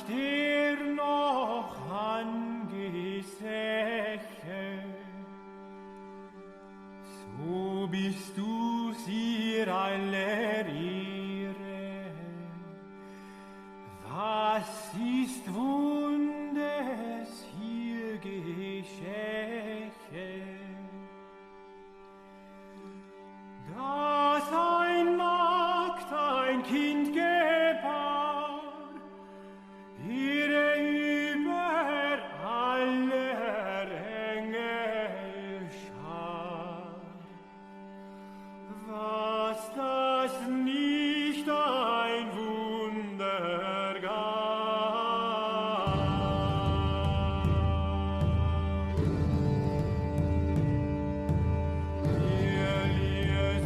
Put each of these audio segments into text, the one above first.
dir noch angesäche, so bist du ihr aller Ehre. Was ist Wundes hier geschäche? Dass ein Magd ein Kind gebar, ihre über aller Engel Schar. Was das nicht ein Wunder gab. Er ließ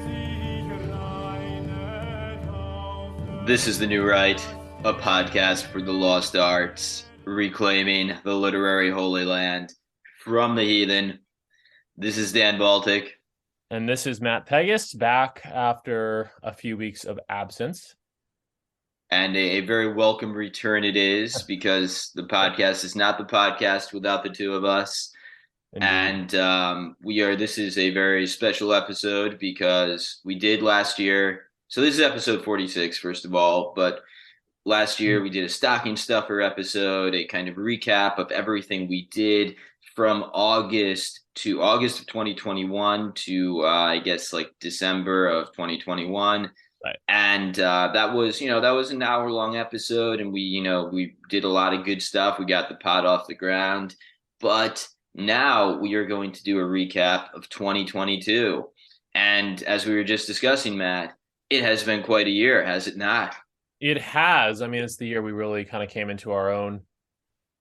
sich reinet auf This is The New Right, a podcast for the lost arts, reclaiming the literary holy land from the heathen. This is Dan Baltic. And this is Matt Pegas, back after a few weeks of absence. And a very welcome return it is, because the podcast is not the podcast without the two of us. Indeed. And this is a very special episode because we did last year. So this is episode 46, first of all, but last year we did a stocking stuffer episode, a kind of recap of everything we did from August of 2021 to I guess like December of 2021. Right. And that was an hour-long episode, and we did a lot of good stuff. We got the pod off the ground, but now we are going to do a recap of 2022. And as we were just discussing, Matt, it has been quite a year, has it not? It has. I mean, it's the year we really kind of came into our own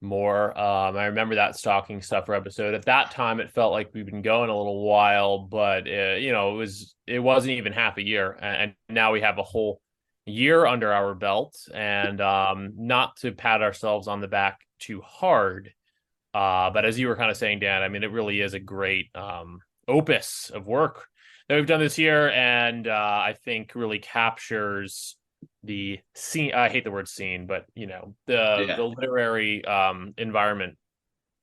more. I remember that stocking stuffer episode. At that time, it felt like we've been going a little while, but it wasn't even half a year, and now we have a whole year under our belt. And not to pat ourselves on the back too hard, but as you were kind of saying, Dan, I mean, it really is a great opus of work that we've done this year, and I think really captures the scene. I hate the word scene, but the literary environment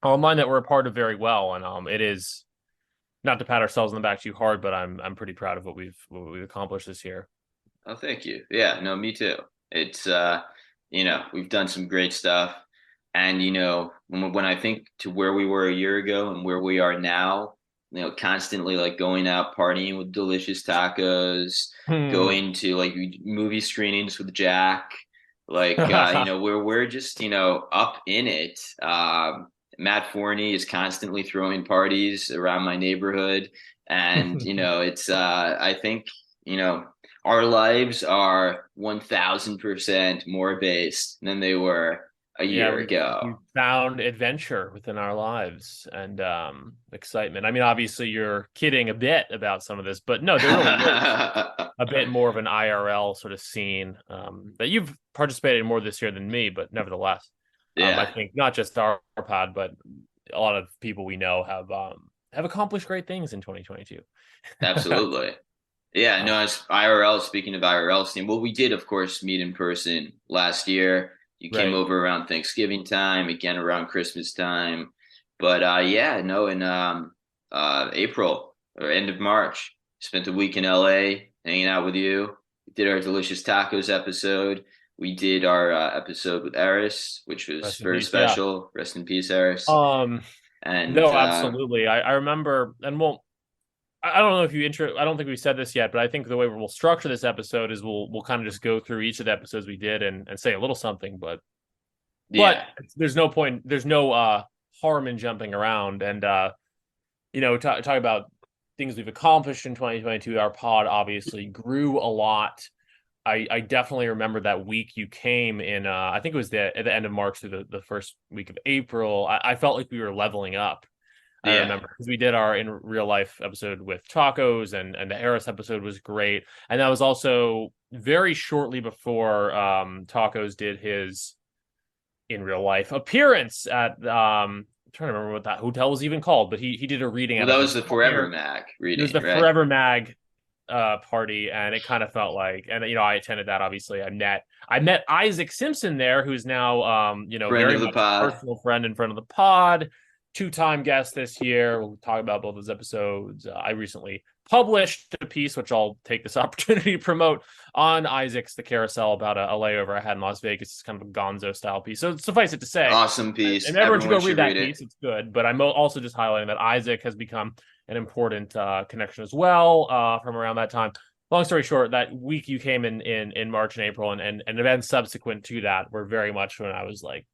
online that we're a part of very well. And it is, not to pat ourselves on the back too hard, but I'm pretty proud of what we've accomplished this year. Oh, thank you. Yeah, no, me too. It's we've done some great stuff. And when I think to where we were a year ago and where we are now, constantly like going out partying with delicious tacos, going to like movie screenings with Jack, like we're just up in it. Matt Forney is constantly throwing parties around my neighborhood, and it's I think our lives are 1,000% more based than they were a year ago. We found adventure within our lives and excitement. I mean, obviously you're kidding a bit about some of this, but no, there really is a bit more of an IRL sort of scene that you've participated in more this year than me, but nevertheless, I think not just our pod, but a lot of people we know have accomplished great things in 2022. Absolutely. Yeah, no, as IRL, speaking of IRL scene, well, we did, of course, meet in person last year. You came over around Thanksgiving time, again around Christmas time. But in April or end of March, spent a week in LA hanging out with you. We did our delicious tacos episode. We did our episode with Eris, which was very special. Yeah. Rest in peace, Eris. Absolutely. I remember, and I don't know if I don't think we said this yet, but I think the way we'll structure this episode is we'll kind of just go through each of the episodes we did and say a little something, but there's no point, there's no harm in jumping around and talk about things we've accomplished in 2022. Our pod obviously grew a lot. I definitely remember that week you came in. I think it was at the end of March through the first week of April. I felt like we were leveling up. I remember because we did our in real life episode with tacos, and the Eris episode was great. And that was also very shortly before Tacos did his in real life appearance at I'm trying to remember what that hotel was even called, but he did a reading. Well, that was the Forever Mag reading. It was the Forever Mag party, and it kind of felt like, and I attended that. Obviously, I met Isaac Simpson there, who's now Friend very of the much a pod. personal friend and friend of the pod, two-time guest this year. We'll talk about both those episodes. I recently published a piece, which I'll take this opportunity to promote, on Isaac's The Carousel, about a layover I had in Las Vegas. It's kind of a gonzo style piece. So suffice it to say, Awesome piece. and everyone should go read that read piece. It's good. But I'm also just highlighting that Isaac has become an important connection as well from around that time. Long story short, that week you came in March and April, and events subsequent to that were very much when I was like,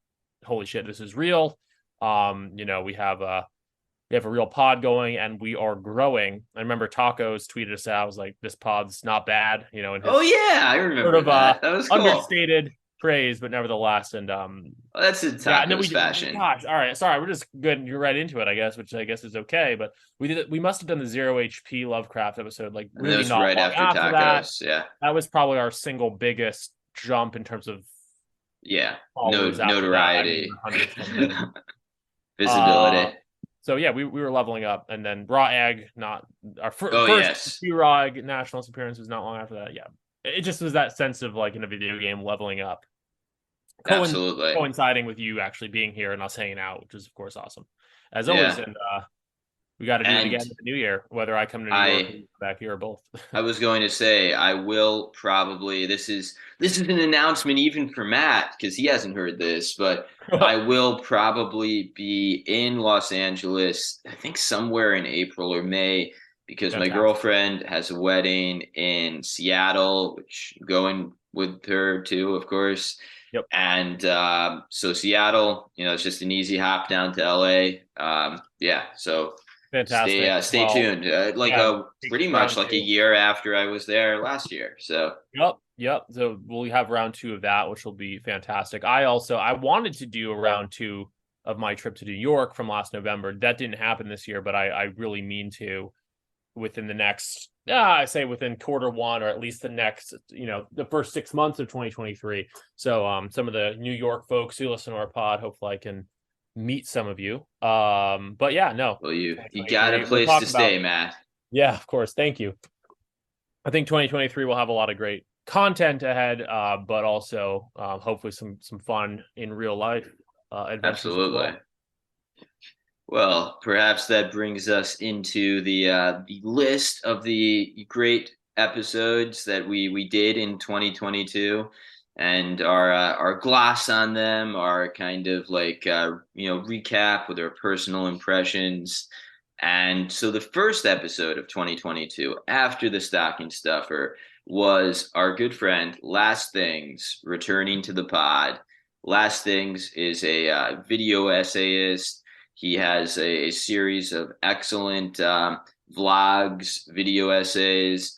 holy shit, this is real. We have a real pod going, and we are growing. I remember Tacos tweeted us out. I was like, this pod's not bad, in his I remember that. That was cool. Understated praise, but nevertheless. And that's in Tacos fashion. Gosh, all right, sorry, we're just getting right into it, I guess, which I guess is okay. But we must have done the 0 HP Lovecraft episode like really not right long after Tacos. That. That was probably our single biggest jump in terms of notoriety, visibility. So yeah, we were leveling up, and then Raw Egg, not our first Raw Egg nationals appearance was not long after that. Yeah, it just was that sense of like in a video game leveling up. Absolutely coinciding with you actually being here and us hanging out, which is of course awesome as always. And we got to do it again in the new year, whether I come to New York or back here or both. I was going to say I will probably. This is an announcement even for Matt because he hasn't heard this, but I will probably be in Los Angeles. I think somewhere in April or May because my girlfriend has a wedding in Seattle, which I'm going with her too, of course. Yep. And so Seattle, it's just an easy hop down to LA. So. Fantastic. Stay tuned. Pretty much like a year after I was there last year. So Yep. So we'll have round 2 of that, which will be fantastic. I wanted to do a round 2 of my trip to New York from last November. That didn't happen this year, but I really mean to within the next, I say within Q1 or at least the next, the first 6 months of 2023. So some of the New York folks who listen to our pod, hopefully I can meet some of you. But yeah, no. Well, you got a place to stay, Matt. Yeah, of course. Thank you. I think 2023 will have a lot of great content ahead, but also hopefully some fun in real life. Absolutely. Well, perhaps that brings us into the list of the great episodes that we did in 2022. And our gloss on them, our kind of like recap with our personal impressions. And so the first episode of 2022 after the stocking stuffer was our good friend Last Things returning to the pod. Last Things is a video essayist. He has a series of excellent vlogs, video essays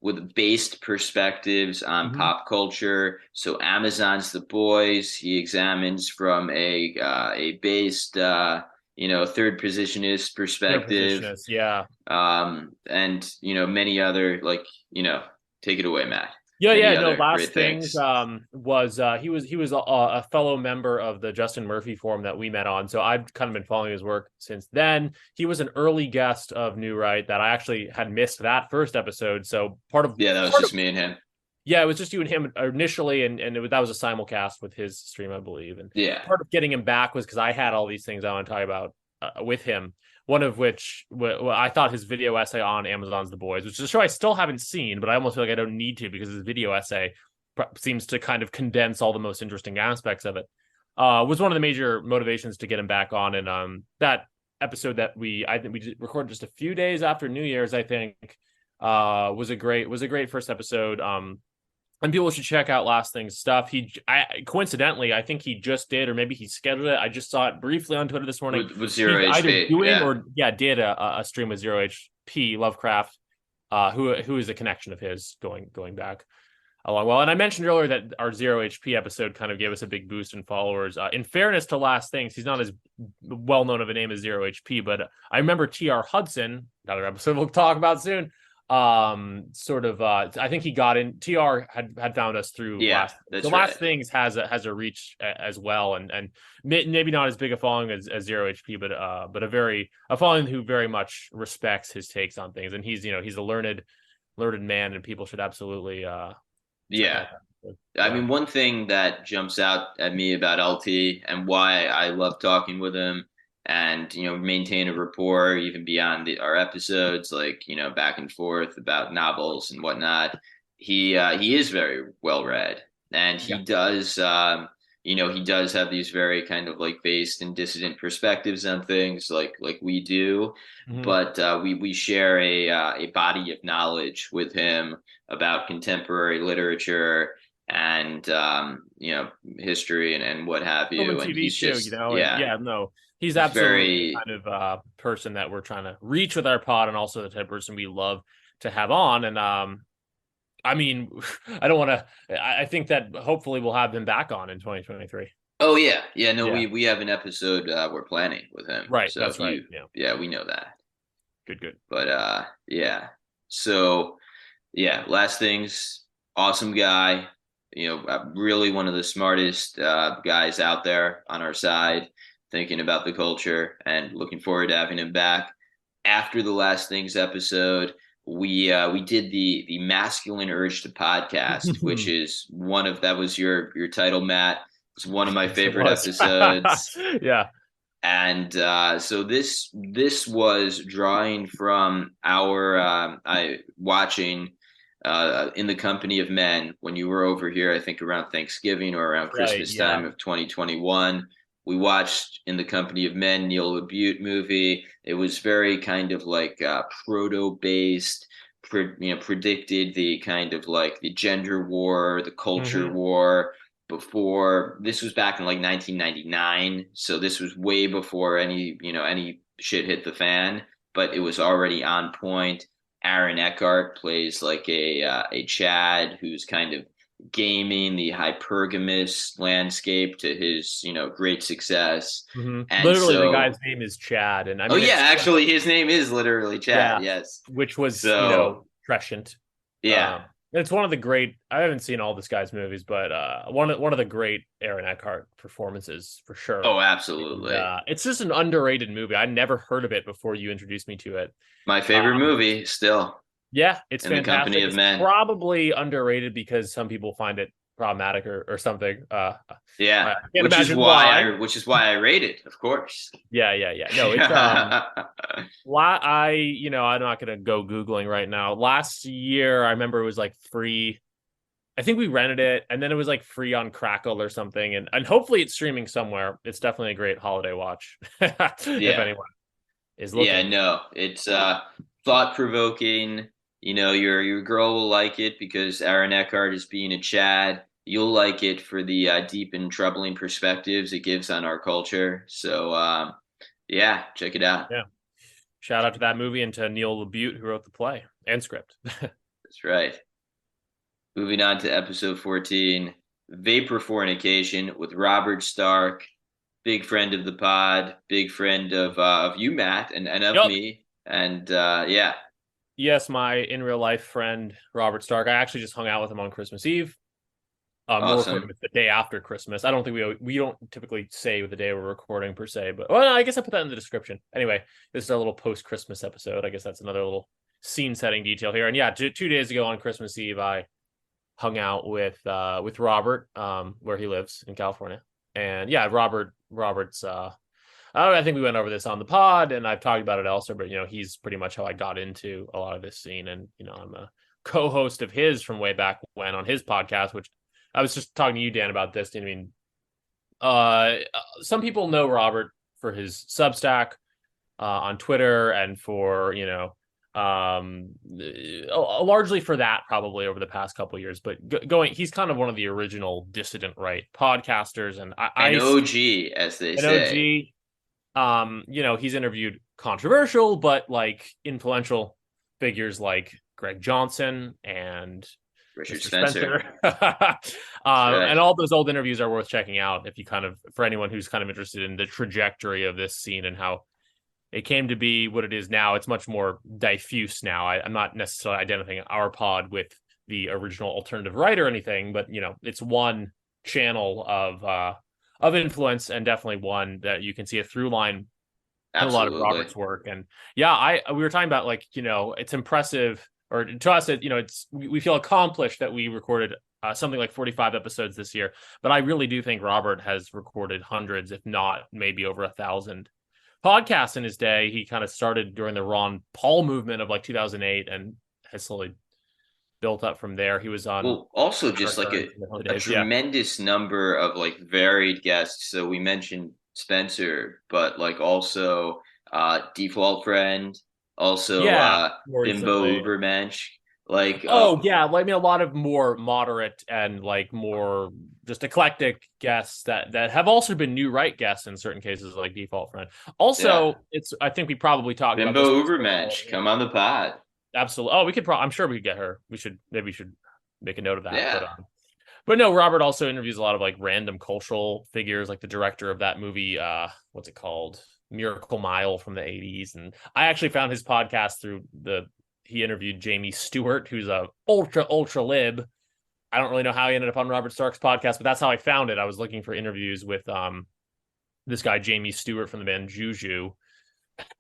with based perspectives on pop culture. So Amazon's The Boys, he examines from a based, third positionist perspective. And, many other, take it away, Matt. Last Things was he was a fellow member of the Justin Murphy forum that we met on, so I've kind of been following his work since then. He was an early guest of New Right that I actually had missed that first episode, so that was just me and him. Yeah, it was just you and him initially, and that was a simulcast with his stream, I believe. And part of getting him back was because I had all these things I want to talk about with him. One of which, I thought his video essay on Amazon's The Boys, which is a show I still haven't seen, but I almost feel like I don't need to because his video essay seems to kind of condense all the most interesting aspects of it. Was one of the major motivations to get him back on. And that episode that I think we recorded just a few days after New Year's, I think, was a great first episode. And people should check out Last Thing's stuff. Coincidentally, I think he just did, or maybe he scheduled it. I just saw it briefly on Twitter this morning. With 0 HP. Did a stream with 0 HP Lovecraft, who is a connection of his going back a long while. And I mentioned earlier that our 0 HP episode kind of gave us a big boost in followers. In fairness to Last Things, he's not as well known of a name as 0 HP, but I remember TR Hudson, another episode we'll talk about soon. sort of I think he got in. TR had found us through Yeah, last. that's The right. Last Things has a reach as well, and maybe not as big a following as Zero HP, but a following who very much respects his takes on things, and he's a learned man, and people should absolutely check Yeah. out that. I mean, one thing that jumps out at me about LT and why I love talking with him and, maintain a rapport even beyond our episodes, like, back and forth about novels and whatnot. He is very well read, and Yeah. he does have these very kind of like based and dissident perspectives on things like we do, Mhm. but we share a body of knowledge with him about contemporary literature and history and what have Film and you, and TV he's too, just and yeah, no, he's he's absolutely the very kind of person that we're trying to reach with our pod, and also the type of person we love to have on. And I mean, I don't want to. I think that hopefully we'll have him back on in 2023. oh yeah, no, Yeah, we have an episode we're planning with him, right. so That's right. Yeah, yeah, we know that. good. But yeah, so yeah, Last Things, awesome guy, really one of the smartest guys out there on our side, thinking about the culture, and looking forward to having him back. After the Last Things episode, we did the masculine urge to podcast, which is that was your title, Matt. It's one of my Yes, it favorite was. episodes. Yeah. And so this was drawing from our I watching In the Company of Men when you were over here, I think around Thanksgiving or around Right. Christmas Yeah. time of 2021. We watched In the Company of Men, Neil LaBute movie. It was very kind of like proto based. Predicted the kind of like the gender war, the culture Hmm. war, before. This was back in like 1999, so this was way before any shit hit the fan, but it was already on point. Aaron Eckhart plays like a Chad who's kind of gaming the hypergamous landscape to his great success. And Literally, the guy's so, name is Chad, and I oh mean yeah, it's actually his name is literally Chad. yeah, Yes. which was So prescient. yeah. It's one of the great. I haven't seen all this guy's movies, but one of the great Aaron Eckhart performances for sure. Oh, And, absolutely. it's just an underrated movie. I never heard of it before you introduced me to it. My favorite Um, movie still, yeah, it's In the Company fantastic. of It's Men. probably underrated because some people find it problematic or something. Yeah, I can't imagine why. which is why I rate it, of course. Yeah. No, it's I'm not gonna go Googling right now. Last year, I remember it was like free. I think we rented it, and then it was like free on Crackle or something, and hopefully it's streaming somewhere. It's definitely a great holiday watch if Yeah. anyone is Yeah, looking. no, it's thought provoking. Your girl will like it because Aaron Eckhart is being a Chad. You'll like it for the deep and troubling perspectives it gives on our culture. So yeah, check it out. Yeah, shout out to that movie and to Neil LaBute who wrote the play and script. That's right. Moving on to episode 14, Vapor Fornication with Robert Stark, big friend of the pod, big friend of you, Matt, and of Yep. me. And yeah. Yes, my in real life friend Robert Stark. I actually just hung out with him on Christmas Eve. We're recording Awesome. the day after Christmas. I don't think we don't typically say the day we're recording per se, but I guess I put that in the description. Anyway, this is a little post Christmas episode. I guess that's another little scene setting detail here. And yeah, 2 days ago on Christmas Eve, I hung out with Robert, where he lives in California, and yeah, Robert's. I think we went over this on the pod, and I've talked about it elsewhere. But he's pretty much how I got into a lot of this scene, and I'm a co-host of his from way back when on his podcast, which I was just talking to you, Dan, about this. I mean, some people know Robert for his Substack on Twitter, and for largely for that probably over the past couple of years. But he's kind of one of the original dissident right podcasters, and An OG, as they an say. OG. He's interviewed controversial but like influential figures like Greg Johnson and Richard Mr. Spencer. Spencer. Right. And all those old interviews are worth checking out if you for anyone who's kind of interested in the trajectory of this scene and how it came to be what it is now. It's much more diffuse now. I'm not necessarily identifying our pod with the original alternative right or anything, but it's one channel of influence, and definitely one that you can see a through line in a lot of Absolutely. Robert's work. And yeah, we were talking about, like, it's impressive, or to us, we feel accomplished that we recorded something like 45 episodes this year. But I really do think Robert has recorded hundreds, if not maybe over 1,000 podcasts in his day. He kind of started during the Ron Paul movement of like 2008 and has slowly built up from there. He was on also just like a tremendous number of like varied guests. So we mentioned Spencer, but like also Default Friend, also Bimbo Ubermensch. Like yeah, well, I mean, a lot of more moderate and like more just eclectic guests that have also been new right guests in certain cases, like Default Friend. Also, I think we probably talked about Bimbo Ubermensch. Come on the pod. Absolutely. Oh, we could I'm sure we could get her. We should make a note of that. Yeah. But no, Robert also interviews a lot of like random cultural figures, like the director of that movie, what's it called? Miracle Mile from the 80s. And I actually found his podcast through he interviewed Jamie Stewart, who's a ultra lib. I don't really know how he ended up on Robert Stark's podcast, but that's how I found it. I was looking for interviews with this guy, Jamie Stewart from the band Juju.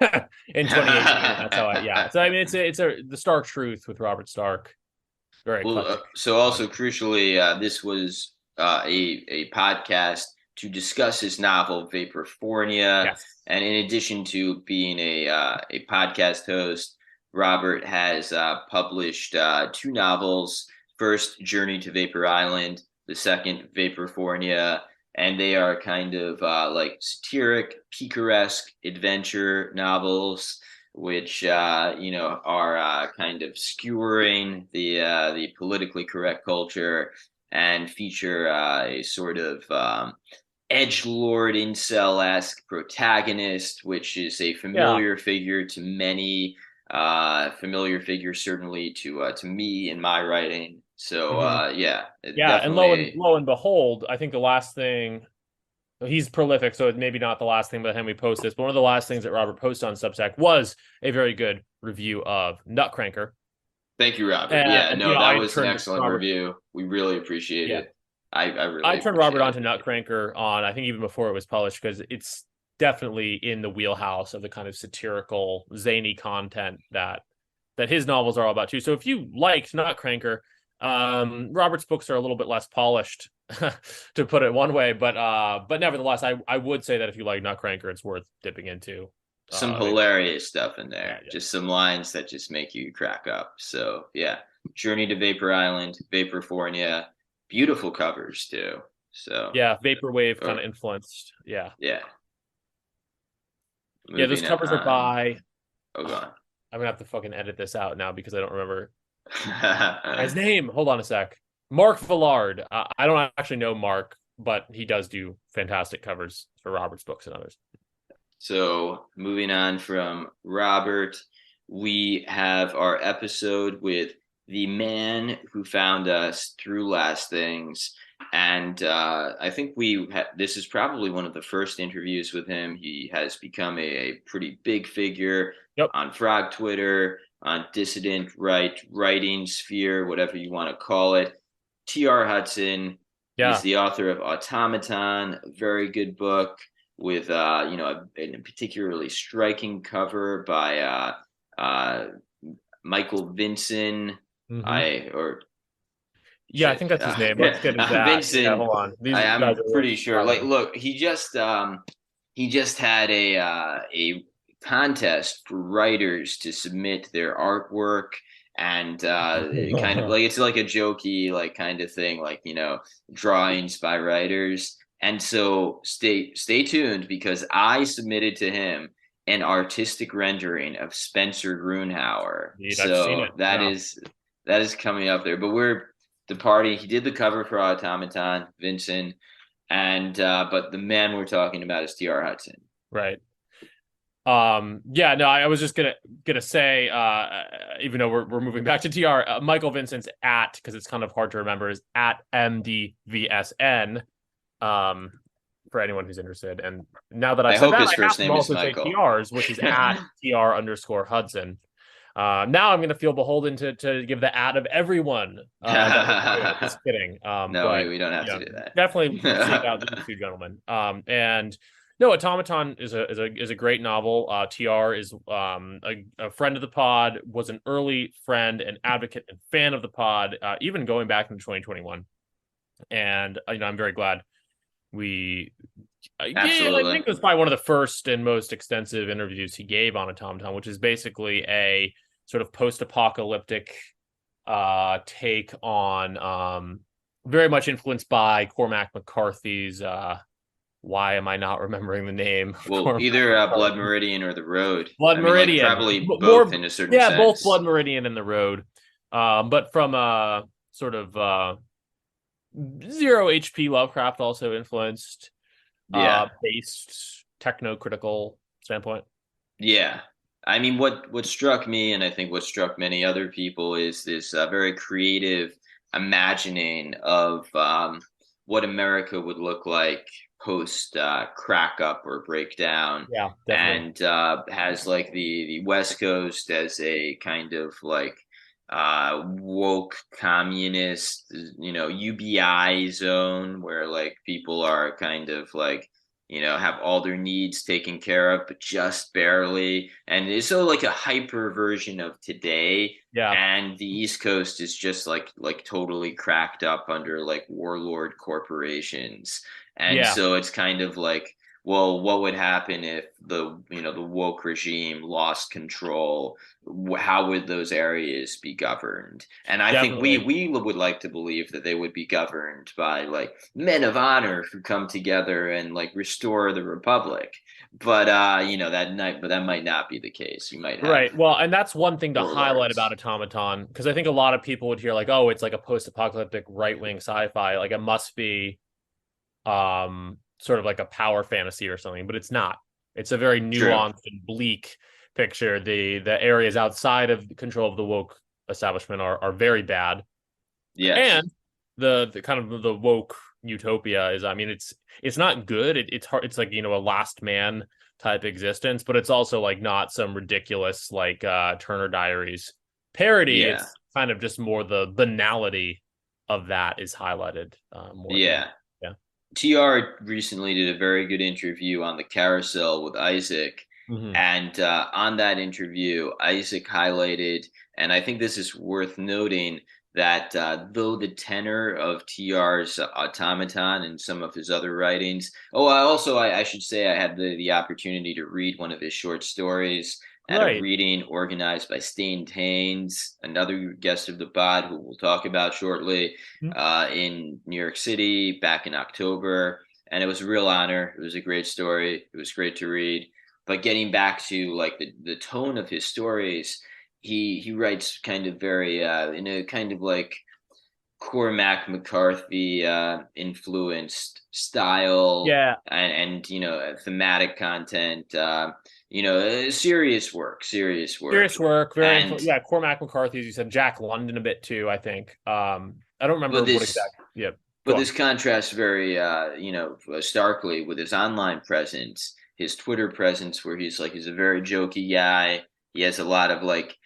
In 2018. That's how so I mean, it's the Stark Truth with Robert Stark. Very so also crucially, this was a podcast to discuss his novel Vaporfornia. Yes. And in addition to being a podcast host, Robert has published 2 novels. First, Journey to Vapor Island. The second, Vaporfornia. And they are kind of like satiric, picaresque adventure novels, which are kind of skewering the politically correct culture and feature a sort of edgelord incel-esque protagonist, which is a familiar figure to many, familiar figure certainly to me in my writing. So and lo and behold, I think the last thing, he's prolific, so maybe not the last thing by the time we post this, but one of the last things that Robert posted on Substack was a very good review of Nutcranker. Thank you, Robert. That was an excellent review. We really appreciate it. I turned Robert onto Nutcranker I think even before it was published, because it's definitely in the wheelhouse of the kind of satirical, zany content that his novels are all about too. So if you liked Nutcranker, Robert's books are a little bit less polished, to put it one way, but nevertheless, I would say that if you like Nutcranker, it's worth dipping into. Some hilarious stuff in there, just some lines that just make you crack up. So Journey to Vapor Island, Vaporfornia, beautiful covers too. So vaporwave kind of influenced. Those covers are by. Oh god, I'm gonna have to fucking edit this out now because I don't remember his name. Hold on a sec. Mark Villard. I don't actually know Mark, but he does do fantastic covers for Robert's books and others. So moving on from Robert, we have our episode with the man who found us through Last Things. And I think this is probably one of the first interviews with him. He has become a pretty big figure on Frog Twitter, on dissident writing sphere, whatever you want to call it. T.R. Hudson. He's the author of Automaton, a very good book with a particularly striking cover by Michael Vinson. I think that's his name. Let's get that. Vincent. Hold on. I'm pretty sure. Like, look, he just had a contest for writers to submit their artwork, and kind of like it's like a jokey like kind of thing, like drawings by writers. And so stay tuned, because I submitted to him an artistic rendering of Spencer Grunhauer. So that is coming up there. But we're departing. He did the cover for Automaton, Vincent, and but the man we're talking about is T.R. Hudson. Right. I was just gonna say, even though we're moving back to TR, Michael Vincent's because it's kind of hard to remember, is at MDVSN. for anyone who's interested. And now that I've I said hope that, his I first have to name is also say Michael. TR's, which is at TR_Hudson. Now I'm going to feel beholden to give the ad of everyone that we're doing. Just kidding. No, But we don't have yeah, to do that. definitely seek out these two gentlemen. And no, Automaton is a great novel. TR is a friend of the pod, was an early friend and advocate and fan of the pod, even going back into 2021. And I'm very glad we. Yeah, I Absolutely. think it was probably one of the first and most extensive interviews he gave on Automaton, which is basically a sort of post-apocalyptic take on very much influenced by Cormac McCarthy's why am I not remembering the name? Well, either Blood Meridian or The Road. Blood I mean, like Meridian. probably More, both in a certain yeah, sense. both Blood Meridian and The Road. But from a sort of zero HP Lovecraft also influenced based techno-critical standpoint. Yeah. I mean, what struck me, and I think what struck many other people, is this very creative imagining of what America would look like post crack up or breakdown. Yeah, definitely. And has like the West Coast as a kind of like woke communist, UBI zone where like people are kind of like have all their needs taken care of, but just barely. And it's so like a hyper version of today. Yeah. And the East Coast is just like totally cracked up under like warlord corporations. And so it's kind of like, well, what would happen if the woke regime lost control? How would those areas be governed? And I Definitely. think we would like to believe that they would be governed by like men of honor who come together and like restore the republic. But that might not be the case. You might have right. Well, and that's one thing to warlords. highlight about Automaton, because I think a lot of people would hear like, oh, it's like a post-apocalyptic right-wing sci-fi, like it must be sort of like a power fantasy or something, but it's not. It's a very nuanced and bleak picture. The areas outside of the control of the woke establishment are very bad. Yes. And the kind of the woke utopia is, I mean, it's not good. It's hard. It's like, a last man type existence, but it's also like not some ridiculous like Turner Diaries parody. Yeah. It's kind of just more the banality of that is highlighted more. Yeah. TR recently did a very good interview on the Carousel with Isaac. Mm-hmm. And on that interview, Isaac highlighted, and I think this is worth noting, that though the tenor of TR's Automaton and some of his other writings. Oh, I should say I had the opportunity to read one of his short stories at a reading organized by Stain Haynes, another guest of the pod who we'll talk about shortly, in New York City back in October. And it was a real honor. It was a great story. It was great to read. But getting back to like the tone of his stories, he writes kind of very in a kind of like Cormac McCarthy influenced style, and thematic content, serious work, very Cormac McCarthy, as you said, Jack London a bit too, I think. I don't remember what exactly. But this contrasts very starkly with his online presence, his Twitter presence, where he's a very jokey guy. He has a lot of like,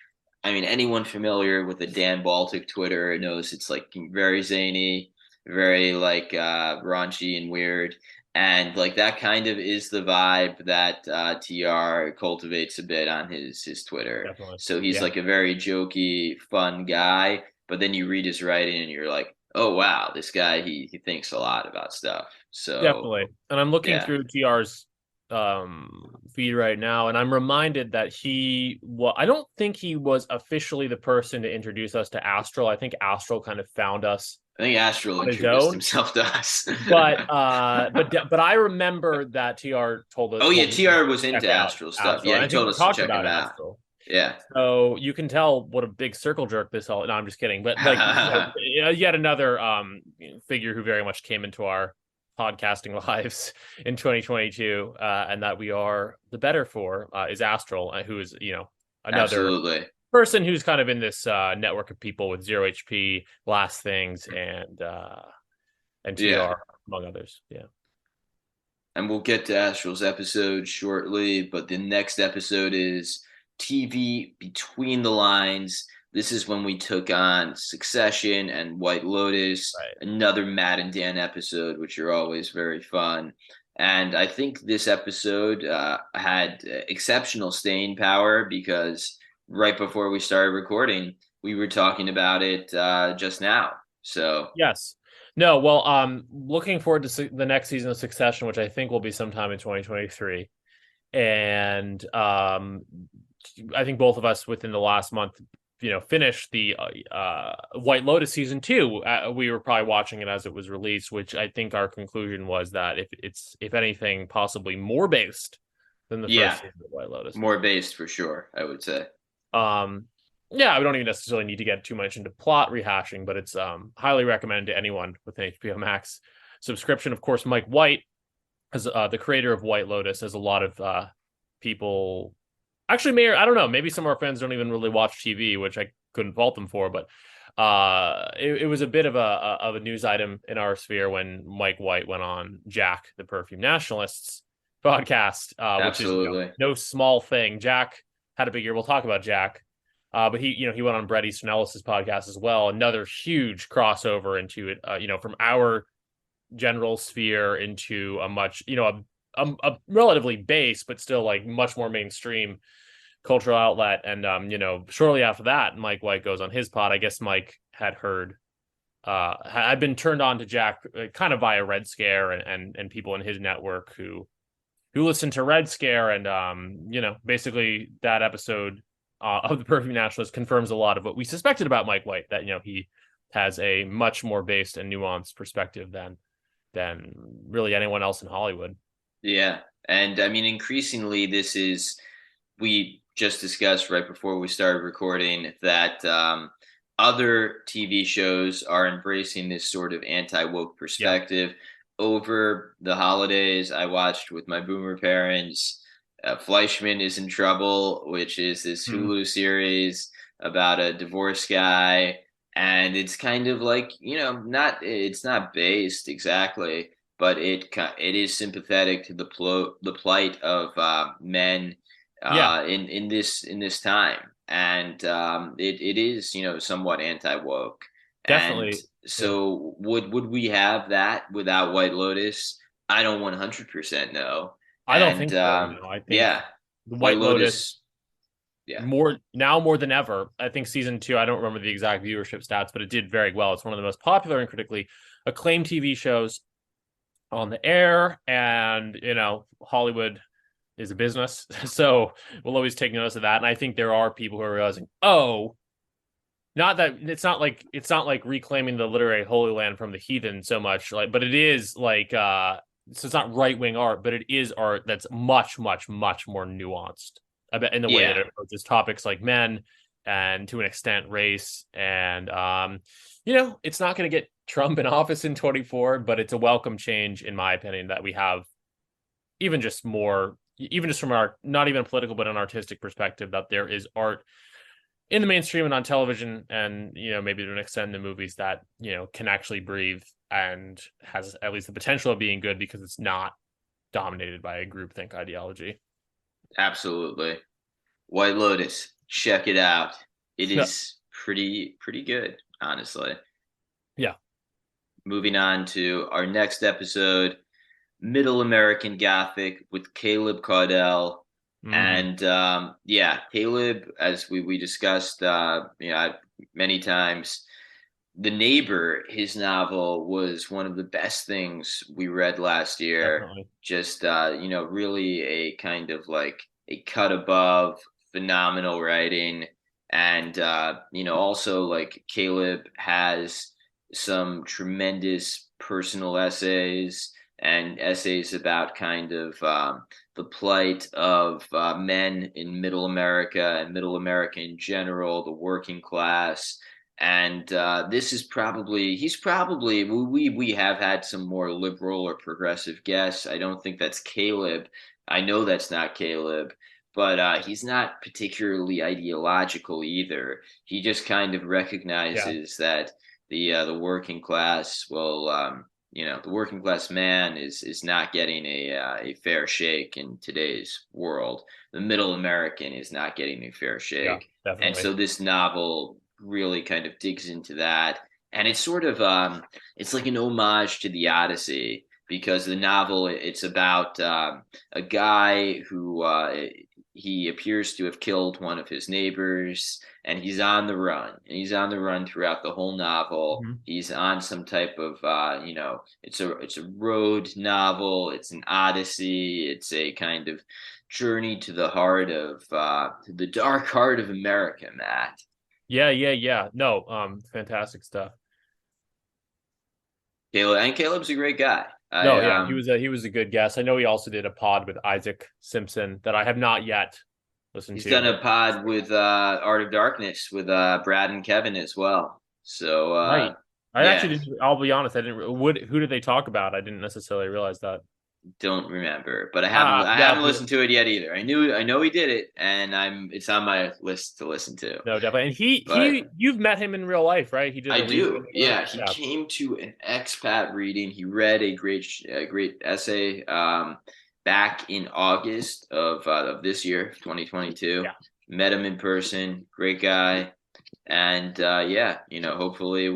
I mean, anyone familiar with the Dan Baltic Twitter knows it's like very zany, very like raunchy and weird. And like that kind of is the vibe that TR cultivates a bit on his Twitter. Definitely. So he's like a very jokey, fun guy. But then you read his writing and you're like, oh wow, this guy he thinks a lot about stuff. So definitely. And I'm looking through TR's feed right now, and I'm reminded that I don't think he was officially the person to introduce us to Astral. I think Astral kind of found us. I think Astral introduced himself to us. but I remember that TR told us. Oh yeah, TR was into Astral stuff. Yeah, he told us to check him out. Astral. Yeah. So you can tell what a big circle jerk this all. No, I'm just kidding. But like yet another figure who very much came into our podcasting lives in 2022, and that we are the better for is Astral, who is another person who's kind of in this network of people with zero HP, Last Things, and TR among others. Yeah. And we'll get to Astral's episode shortly, but the next episode is TV Between the Lines. This is when we took on Succession and White Lotus, Right. another Matt and Dan episode, which are always very fun. And I think this episode had exceptional staying power because right before we started recording, we were talking about it just now. So Yes. No, well, looking forward to the next season of Succession, which I think will be sometime in 2023. And I think both of us within the last month, finished the White Lotus season 2. We were probably watching it as it was released, which I think our conclusion was that if anything, possibly more based than the first season of White Lotus. More based for sure, I would say. Yeah, we don't even necessarily need to get too much into plot rehashing, but it's highly recommended to anyone with an HBO Max subscription. Of course, Mike White, as the creator of White Lotus, has a lot of people actually I don't know, maybe some of our fans don't even really watch TV, which I couldn't fault them for, but it was a bit of a news item in our sphere when Mike White went on Jack the Perfume Nationalists podcast, which is no small thing. Jack had a big year. We'll talk about Jack. But he went on Bret Easton Ellis's podcast as well. Another huge crossover into it, from our general sphere into a much, a relatively base, but still like much more mainstream cultural outlet. And, shortly after that, Mike White goes on his pod. I guess Mike had heard, had been turned on to Jack kind of via Red Scare and people in his network who listened to Red Scare. And, basically that episode of the Perfume Nationalist confirms a lot of what we suspected about Mike White, that he has a much more based and nuanced perspective than really anyone else in Hollywood. Yeah, and I mean, increasingly, we just discussed right before we started recording that other TV shows are embracing this sort of anti-woke perspective. Over the holidays, I watched with my boomer parents Fleischman is in Trouble, which is this Hulu series about a divorce guy. And it's kind of like, it's not based exactly, but it is sympathetic to the plight of men in this time. And it is, somewhat anti-woke. Definitely. And so would we have that without White Lotus? I don't 100% know. I don't think so. I think the White Lotus more than ever. I think season 2, I don't remember the exact viewership stats, but it did very well. It's one of the most popular and critically acclaimed TV shows on the air. And, Hollywood is a business. So we'll always take notice of that. And I think there are people who are realizing, not that it's not like reclaiming the literary Holy Land from the heathen so much, but it is like, so it's not right-wing art, but it is art that's much, much, much more nuanced in the way that it approaches topics like men and to an extent race. And, it's not going to get Trump in office in 2024, but it's a welcome change, in my opinion, that we have even just from our, not even political, but an artistic perspective, that there is art in the mainstream and on television and, maybe to an extent in the movies that, can actually breathe and has at least the potential of being good because it's not dominated by a groupthink ideology. Absolutely. White Lotus, check it out. It is pretty good, honestly. Yeah. Moving on to our next episode, Middle American Gothic with Caleb Caudell. And Caleb, as we discussed many times, The Neighbor, his novel, was one of the best things we read last year. Definitely. Just really a kind of like a cut above, phenomenal writing. And also like Caleb has some tremendous personal essays and essays about kind of the plight of men in Middle America and Middle America in general, the working class. And this is we have had some more liberal or progressive guests. I don't think that's Caleb. I know that's not Caleb, but he's not particularly ideological either. He just kind of recognizes that the working class will the working class man is not getting a fair shake in today's world. The middle American is not getting a fair Yeah, shake, and definitely. so this novel really kind of digs into that, and it's sort of it's like an homage to the Odyssey because the novel it's about a guy who he appears to have killed one of his neighbors and he's on the run and he's on the run throughout the whole novel. Mhm. He's on some type of it's a road novel, it's an odyssey, it's a kind of journey to the heart of to the dark heart of America, Matt. Yeah. No, fantastic stuff. Caleb's a great guy. No, yeah, he was a good guest. I know he also did a pod with Isaac Simpson that I have not yet listened He's to. done a pod with Art of Darkness with Brad and Kevin as well. So Right. I yeah, actually didn't. I'll be honest. I didn't. Who did they talk about? I didn't necessarily realize that. don't remember, but I Yeah. haven't listened to it yet either. I know he did it, and it's on my list to listen to. No, definitely. And he But he you've met him in real life, right? He did I a reading. do, yeah. He Yeah. came to an expat reading. He read a great essay back in August of this year, 2022. Yeah. Met him in person, great guy, and yeah, hopefully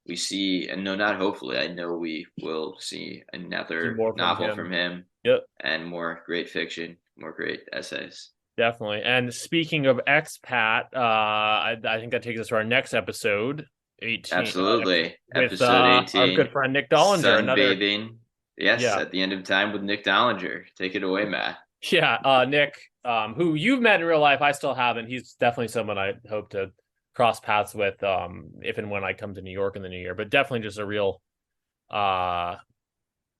we see, and no, not hopefully. I know we will see See another more from novel him. from him, Yep. and more great fiction, more great essays. Definitely. And speaking of expat, I think that takes us to our next episode, 18, Absolutely. with Episode our good 18, friend Nick Dollinger. Another, Sunbathing. Yes, yeah, at the end of time with Nick Dollinger. Take it away, Matt. yeah. Nick, who you've met in real life, I still haven't. He's definitely someone I hope to cross paths with, if and when I come to New York in the new year. But definitely just uh,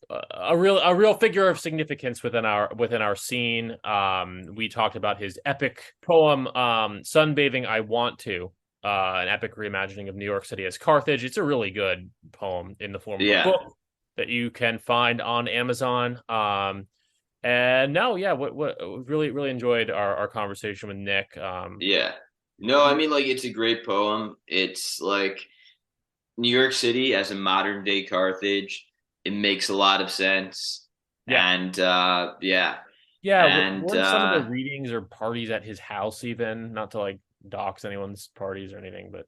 a real figure of significance within our scene. We talked about his epic poem, "Sunbathing I Want to," an epic reimagining of New York City as Carthage. It's a really good poem in the form of a Yeah. book that you can find on Amazon. And no, yeah, what really enjoyed our conversation with Nick. Yeah. No, I mean, like, it's a great poem. It's like New York City as a modern day Carthage. It makes a lot of sense. Yeah. And yeah. Yeah, And weren't some of the readings or parties at his house even? Not to like dox anyone's parties or anything, but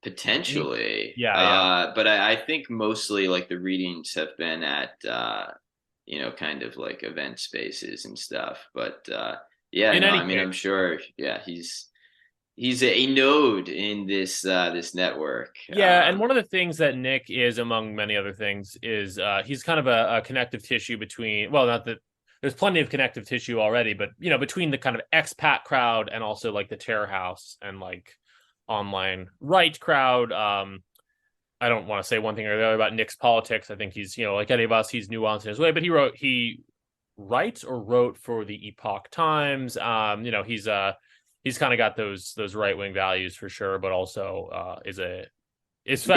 potentially. yeah. But I think mostly like the readings have been at kind of like event spaces and stuff. But yeah, In no, any I mean, case, I'm sure, yeah, he's a node in this network. yeah, and one of the things that Nick is, among many other things, is he's kind of a connective tissue between, well, not that there's plenty of connective tissue already, but between the kind of expat crowd and also like the Terror House and like online right crowd. I don't want to say one thing or the other about Nick's politics. I think he's, like any of us, he's nuanced in his way, but he writes or wrote for the Epoch Times. He's kind of got those right wing values for sure, but also is Nick is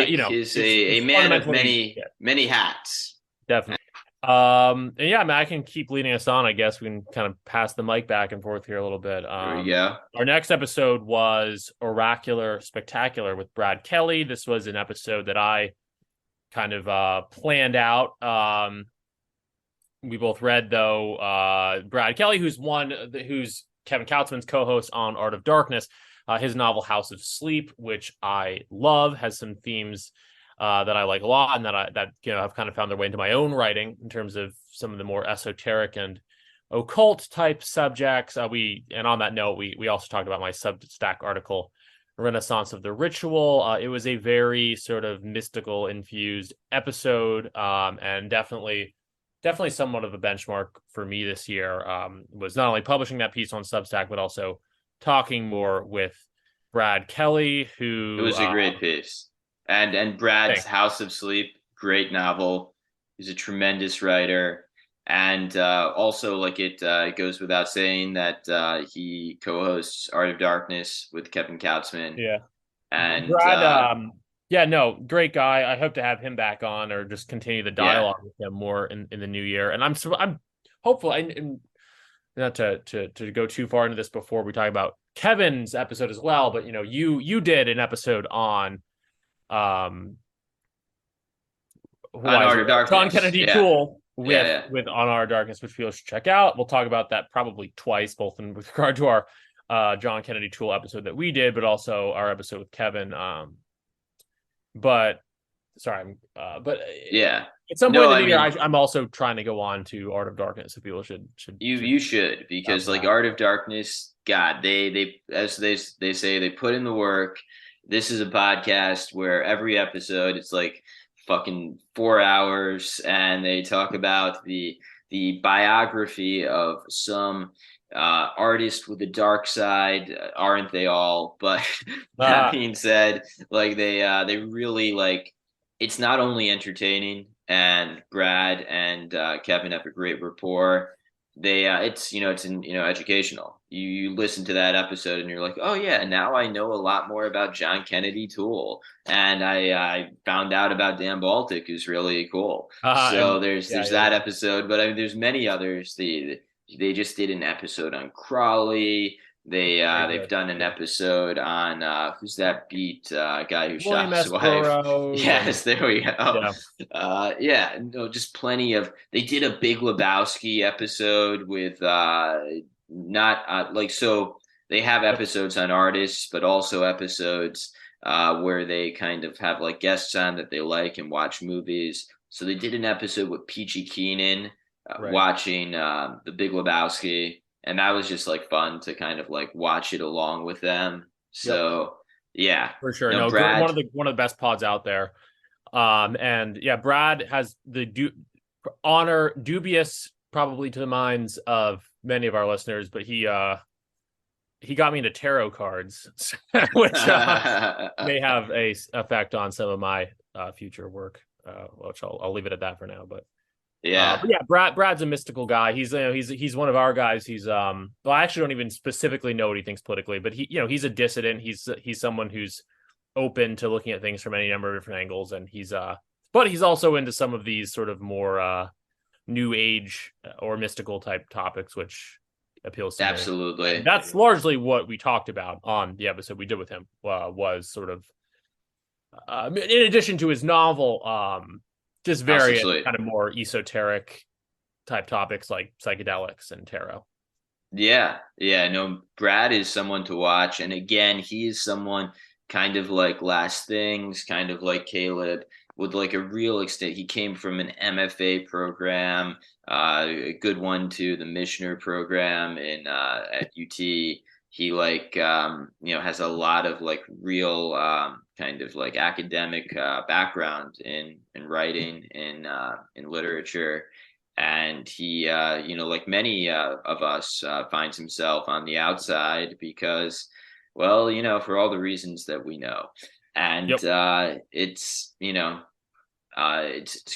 a man of fundamentally, many hats. definitely. And yeah, I mean, I can keep leading us on. I guess we can kind of pass the mic back and forth here a little bit. There we go. Our next episode was Oracular Spectacular with Brad Kelly. This was an episode that I kind of planned out. We both read, though, Brad Kelly, who's Kevin Kautzman's co-host on Art of Darkness. His novel House of Sleep, which I love, has some themes that I like a lot, and that have kind of found their way into my own writing in terms of some of the more esoteric and occult type subjects. And on that note, we also talked about my Substack article, Renaissance of the Ritual. It was a very sort of mystical infused episode, and definitely somewhat of a benchmark for me this year. Was not only publishing that piece on Substack, but also talking more with Brad Kelly, who It was a great piece. And Brad's thanks. House of Sleep, great novel. He's a tremendous writer. And also, like, it goes without saying that he co-hosts Art of Darkness with Kevin Kautzman. Yeah. And Brad, yeah, no, great guy. I hope to have him back on or just continue the dialogue with him more in the new year. And I'm hopeful, and not to go too far into this before we talk about Kevin's episode as well, but you did an episode on Art of Darkness. John Kennedy Tool with On Art of Darkness, which people should check out. We'll talk about that probably twice, both with regard to our John Kennedy Tool episode that we did, but also our episode with Kevin. But at some point in the year, I'm also trying to go on to Art of Darkness. If people should you should, because like Art of Darkness, God, they as they say, they put in the work. This is a podcast where every episode it's like fucking 4 hours, and they talk about the biography of some artist with a dark side, aren't they all? But that being said, like they really like, it's not only entertaining, and Brad and Kevin have a great rapport. It's educational. You listen to that episode and you're like, oh yeah, now I know a lot more about John Kennedy Tool, and I found out about Dan Baltic, who's really cool. So there's that episode, but I mean, there's many others. They just did an episode on Crawley. They've done an episode on who's that beat guy who shot his wife. Yes, there we go. Just plenty of. They did a Big Lebowski episode with so they have episodes on artists, but also episodes where they kind of have like guests on that they like and watch movies. So they did an episode with Peachy Keenan watching the Big Lebowski. And that was just like fun to kind of like watch it along with them. So yeah, for sure. No, Brad, one of the best pods out there. And yeah, Brad has the honor, dubious probably to the minds of many of our listeners, but he got me into tarot cards, which may have a effect on some of my future work. Which I'll leave it at that for now. But Brad's a mystical guy. He's one of our guys. He's I actually don't even specifically know what he thinks politically, but he's a dissident. He's someone who's open to looking at things from any number of different angles, and but he's also into some of these sort of more new age or mystical type topics, which appeals to me. Absolutely. And that's largely what we talked about on the episode we did with him. Was sort of in addition to his novel. Just very kind of more esoteric type topics like psychedelics and tarot. Yeah. No, Brad is someone to watch. And again, he is someone kind of like Last Things, kind of like Caleb, with like a real extent. He came from an MFA program, a good one too, the Missioner program at UT. He has a lot of like real kind of like academic background in writing, in literature, and he like many of us finds himself on the outside because, well, for all the reasons that we know, and it's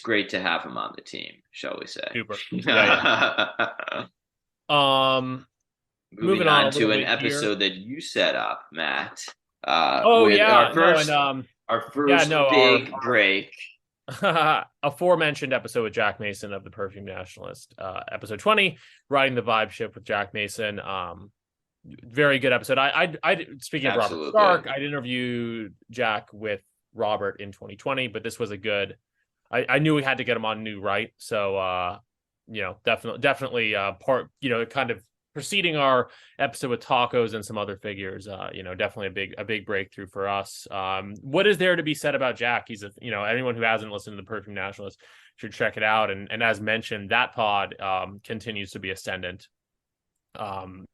great to have him on the team, shall we say? Super. Moving on to an episode that you set up, Matt. Our first big break. Aforementioned episode with Jack Mason of the Perfume Nationalist, episode 20, riding the vibe ship with Jack Mason. Very good episode. I speaking of Robert Stark, I interviewed Jack with Robert in 2020, but this was a good. I knew we had to get him on new, right? So definitely part. Kind of preceding our episode with tacos and some other figures, definitely a big breakthrough for us. What is there to be said about Jack? He's anyone who hasn't listened to the Perfume Nationalist should check it out. And as mentioned, that pod continues to be ascendant. I'm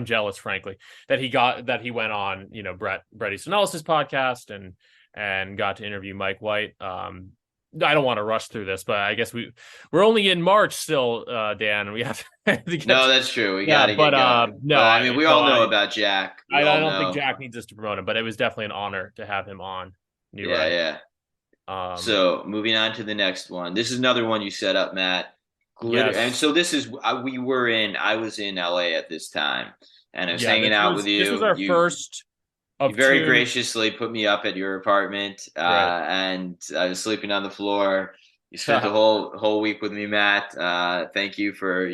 jealous, frankly, that he went on, Bret Easton Ellis's podcast and got to interview Mike White. I don't want to rush through this, but I guess we're only in March still, Dan, and we have to get. No, that's true. We got to get going. No, I mean, we all know about Jack. I don't think Jack needs us to promote him, but it was definitely an honor to have him on. Yeah. So moving on to the next one. This is another one you set up, Matt. Glitter. Yes. And so this is I was in LA at this time, and I was hanging out with you. This was our first. You very graciously put me up at your apartment, and I was sleeping on the floor. You spent the whole week with me, Matt. Thank you for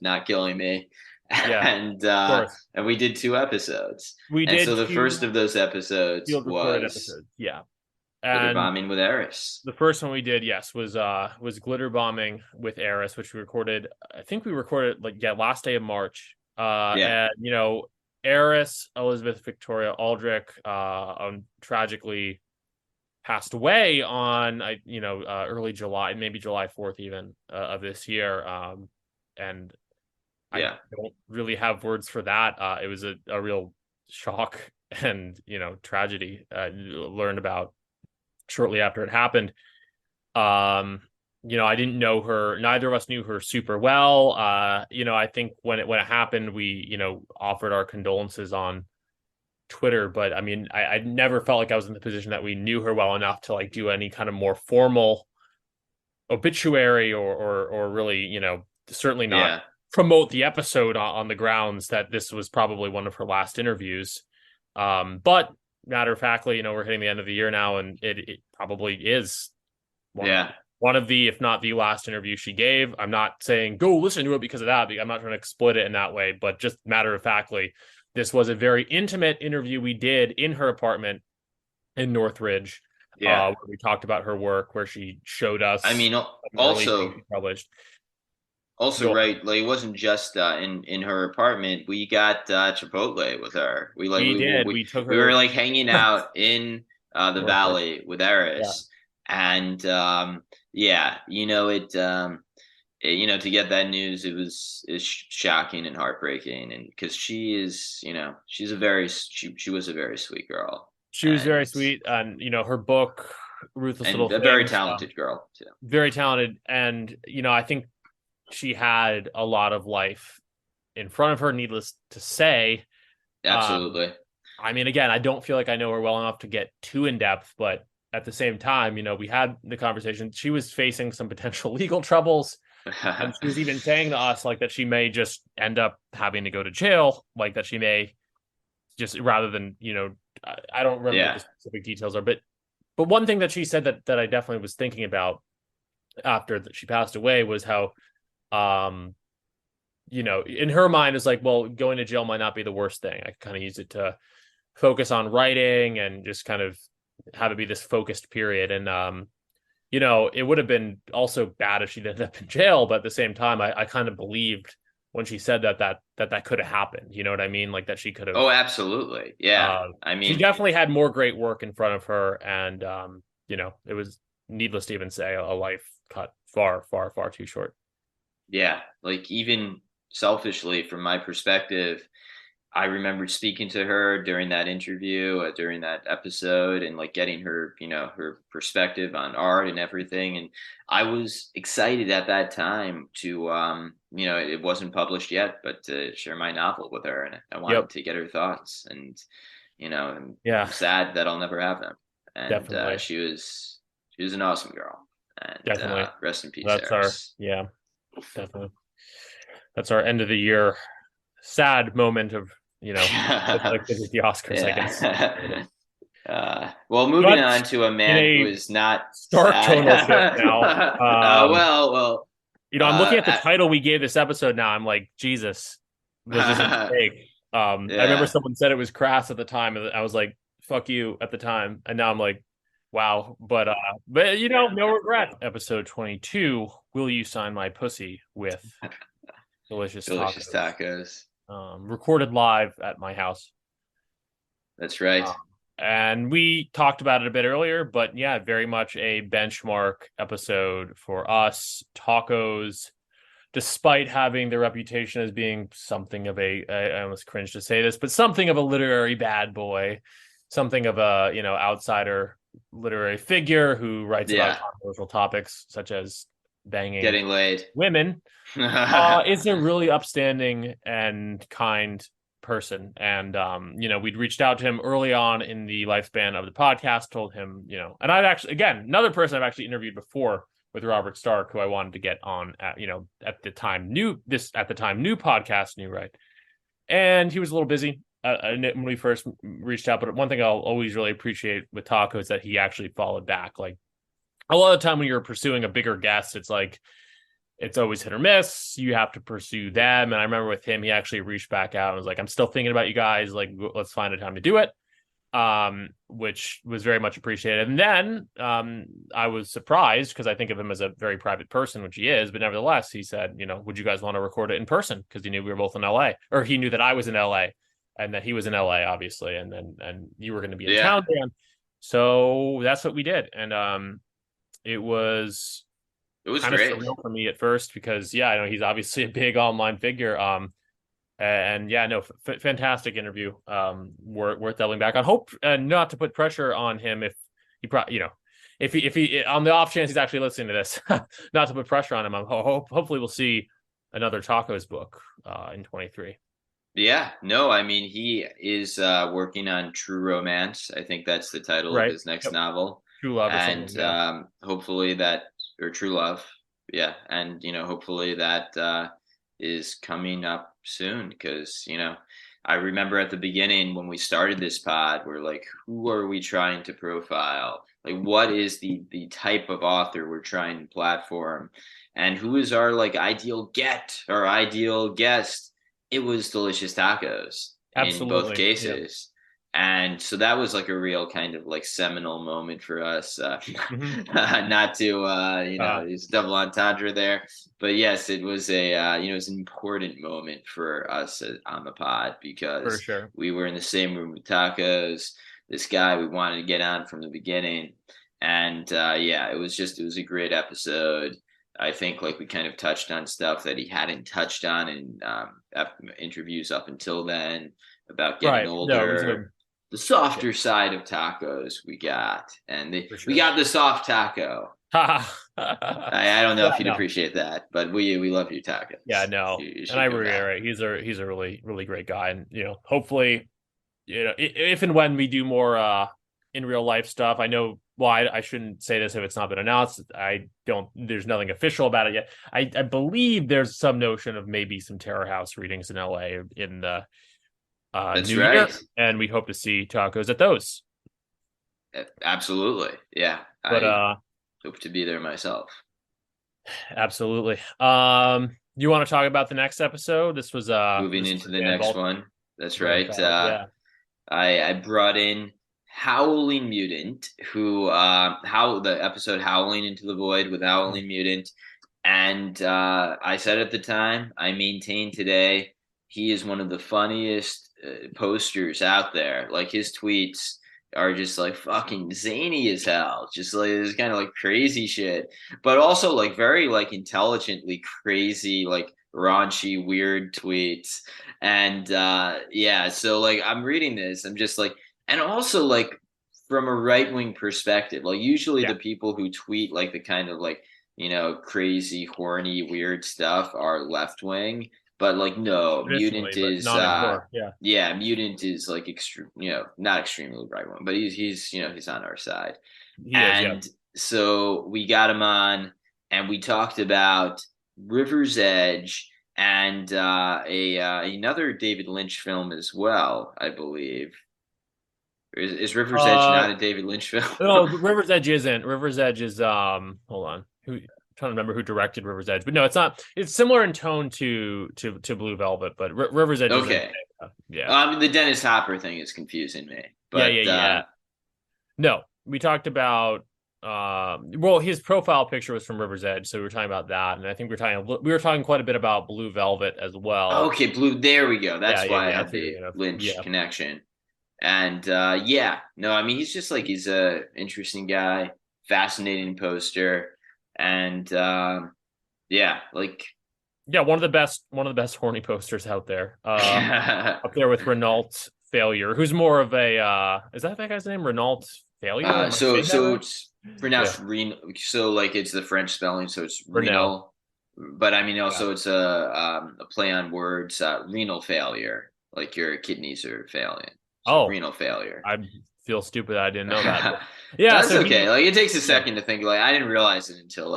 not killing me. Yeah, and we did 2 episodes. We did. So the first of those episodes was Yeah, Glitter And bombing with Eris. the first one we did, yes, was glitter bombing with Eris, which we recorded. I think we recorded last day of March. Yeah. And Eris Elizabeth Victoria Aldrich tragically passed away on early July, maybe July 4th even of this year. And Yeah. I don't really have words for that. It was a real shock and tragedy. Learned about shortly after it happened. I didn't know her. Neither of us knew her super well. I think when it happened, we offered our condolences on Twitter, but I mean, I never felt like I was in the position that we knew her well enough to do any kind of more formal obituary or really, certainly not Yeah. promote the episode on the grounds that this was probably one of her last interviews. But matter of factly, we're hitting the end of the year now, and it probably is one of the, if not the last interview she gave. I'm not saying go listen to it because of that. I'm not trying to exploit it in that way, but just matter of factly, this was a very intimate interview we did in her apartment in Northridge. Where we talked about her work, where she showed us. I mean, also published. Right, like it wasn't just in her apartment. We got Chipotle with her. We took her. We were hanging out in the valley with Eris, and to get that news, is shocking and heartbreaking, and because she was a very sweet girl. She was very sweet, and her book, Ruthless Little Things, very talented girl too. Very talented, and I think she had a lot of life in front of her. Needless to say, absolutely. I mean, again, I don't feel like I know her well enough to get too in depth, but at the same time, we had the conversation. She was facing some potential legal troubles. And she was even saying to us that she may just end up having to go to jail, that she may just, rather than, I don't remember what the specific details are, but one thing that she said that I definitely was thinking about after that she passed away was how, in her mind is well, going to jail might not be the worst thing. I kind of use it to focus on writing and just kind of have it be this focused period. And, it would have been also bad if she'd ended up in jail, but at the same time, I kind of believed when she said that could have happened. You know what I mean? That she could have. Oh, absolutely. Yeah. I mean, she definitely had more great work in front of her. And, it was needless to even say a life cut far, far, far too short. Yeah. Even selfishly, from my perspective, I remembered speaking to her during that interview, during that episode, and getting her, her perspective on art and everything. And I was excited at that time to, it wasn't published yet, but to share my novel with her, and I wanted to get her thoughts. And, I'm sad that I'll never have them. And definitely. She was an awesome girl. And definitely. Rest in peace. That's definitely. That's our end of the year sad moment of. The Oscars, I guess. Well, moving on to a man who is not dark tonal shift now. Well. I'm looking at the title we gave this episode now. I'm like, Jesus, was this a mistake? I remember someone said it was crass at the time, and I was like, "Fuck you" at the time, and now I'm like, "Wow." But no regret. Episode 22. Will you sign my pussy with delicious tacos? Recorded live at my house. That's right. And we talked about it a bit earlier, but yeah, very much a benchmark episode for us. Tacos, despite having the reputation as being something of I almost cringe to say this, but something of a literary bad boy, something of a, outsider literary figure who writes about controversial topics such as banging, getting laid, women. Is a really upstanding and kind person. And, we'd reached out to him early on in the lifespan of the podcast, told him, and I've actually, again, another person I've actually interviewed before with Robert Stark, who I wanted to get on at the time, new podcast, new, right. And he was a little busy when we first reached out. But one thing I'll always really appreciate with Taco is that he actually followed back. A lot of the time when you're pursuing a bigger guest, it's always hit or miss. You have to pursue them. And I remember with him, he actually reached back out and was like, I'm still thinking about you guys. Let's find a time to do it. which was very much appreciated. And then I was surprised because I think of him as a very private person, which he is, but nevertheless, he said, would you guys want to record it in person? Because he knew we were both in LA, or he knew that I was in LA and that he was in LA, obviously, and you were going to be in town, Dan. So that's what we did. And it was kind great. of surreal for me at first because, I know he's obviously a big online figure. Fantastic interview. Worth doubling back on. Hope not to put pressure on him if he if he on the off chance he's actually listening to this, not to put pressure on him. Hopefully we'll see another Tacos book in 23. Yeah, no, I mean he is working on True Romance. I think that's the title of his next novel. True Love, and hopefully or True Love, and hopefully that is coming up soon because I remember at the beginning when we started this pod, we're like, who are we trying to profile? Like, what is the type of author we're trying to platform, and who is our ideal guest? It was Delicious Tacos. Absolutely. In both cases. And so that was a real kind of seminal moment for us. Not to use double entendre there, but yes, it was it was an important moment for us on the pod because we were in the same room with Tacos. This guy we wanted to get on from the beginning, and it was a great episode. I think we kind of touched on stuff that he hadn't touched on in interviews up until then about getting older. The softer side of tacos we got, and we got the soft taco. I don't know if you'd appreciate that, but we love you, tacos. Yeah, no, and I reiterate, he's a really, really great guy, and hopefully, if and when we do more in real life stuff, I know. Well, I shouldn't say this if it's not been announced. There's nothing official about it yet. I believe there's some notion of maybe some Terror House readings in LA in the New Year, and we hope to see Tacos at those. Absolutely, yeah. But I hope to be there myself. Absolutely. You want to talk about the next episode? This was moving into the next one. That's right. I brought in Howling Mutant, who the episode Howling into the Void with Howling Mutant, and I said at the time, I maintain today, he is one of the funniest posters out there. His tweets are just fucking zany as hell, just this kind of crazy shit, but also very intelligently crazy, raunchy, weird tweets. And so I'm reading this, I'm just and also from a right-wing perspective, usually the people who tweet the kind of crazy, horny, weird stuff are left-wing. But no, Mutant is Mutant is extreme, not extremely right wing, but he's on our side. So we got him on, and we talked about River's Edge and another David Lynch film as well, I believe. Is River's Edge not a David Lynch film? No, River's Edge isn't. River's Edge is hold on. Trying to remember who directed River's Edge, but no, it's not. It's similar in tone to Blue Velvet, but River's Edge. Okay, the Dennis Hopper thing is confusing me. But, No, we talked about. His profile picture was from River's Edge, so we were talking about that, and I think we were talking quite a bit about Blue Velvet as well. Okay, Blue. There we go. That's why I have the Lynch connection. And no, I mean he's just he's a interesting guy, fascinating poster. And one of the best horny posters out there, up there with Renault Failure, who's more of a is that guy's name, Renault Failure? So it's pronounced Renal, so it's the French spelling, so it's renal, but I mean also it's a play on words, renal failure, your kidneys are failing. So renal failure. I feel stupid I didn't know that. That's so okay. It takes a second to think. I didn't realize it until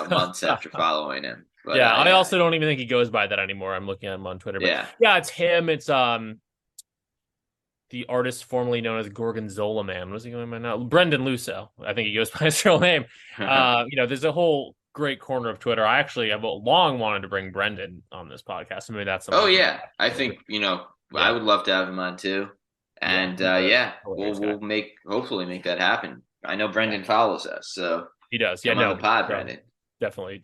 months after following him. But, I also don't even think he goes by that anymore. I'm looking at him on Twitter. But it's him. It's the artist formerly known as Gorgonzola Man. What's he going by now? Brendan Lusso. I think he goes by his real name. There's a whole great corner of Twitter. I actually have long wanted to bring Brendan on this podcast. Maybe that's I think I would love to have him on too. And we'll hopefully make that happen. I know Brendan follows us, so he does. Come on the pod, Brendan. Definitely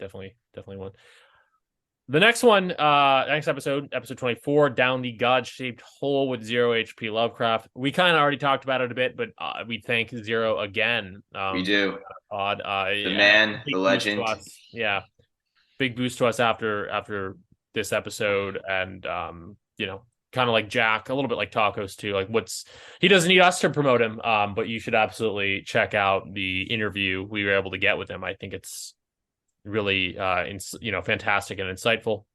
one. The next one, next episode 24, Down the God-Shaped Hole with Zero HP Lovecraft. We kind of already talked about it a bit, but we thank Zero again. We do. Pod. The man, the legend. Yeah. Big boost to us after this episode. And, kind of like Jack, a little bit like Tacos too. Like he doesn't need us to promote him, but you should absolutely check out the interview we were able to get with him. I think it's really fantastic and insightful.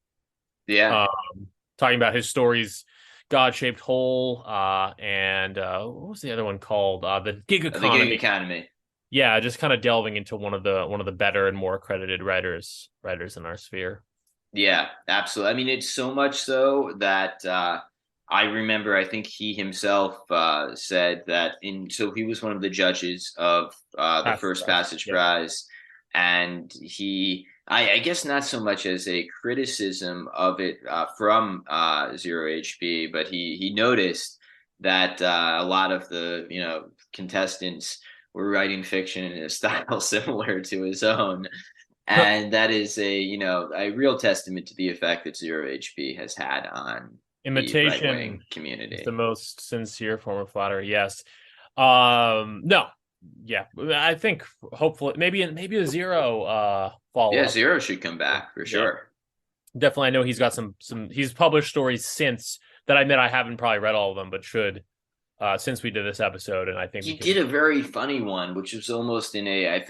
Talking about his stories, God-Shaped Hole, and what was the other one called? The Gig Economy. The Gig Economy. Yeah, just kind of delving into one of the better and more accredited writers in our sphere. Yeah, absolutely. I mean, it's so much so that I remember, I think he himself said that so he was one of the judges of the first Passage Prize. And I guess not so much as a criticism of it from Zero HP, but he noticed that a lot of the contestants were writing fiction in a style similar to his own, and that is a real testament to the effect that Zero HP has had on imitation the right-wing community. It's the most sincere form of flattery. Yes. No. Yeah, I think hopefully maybe a Zero follow. Yeah, Zero should come back for sure. Definitely, I know he's got some. He's published stories since that. I admit I haven't probably read all of them, but should since we did this episode. And I think he did a very funny one, which was almost in a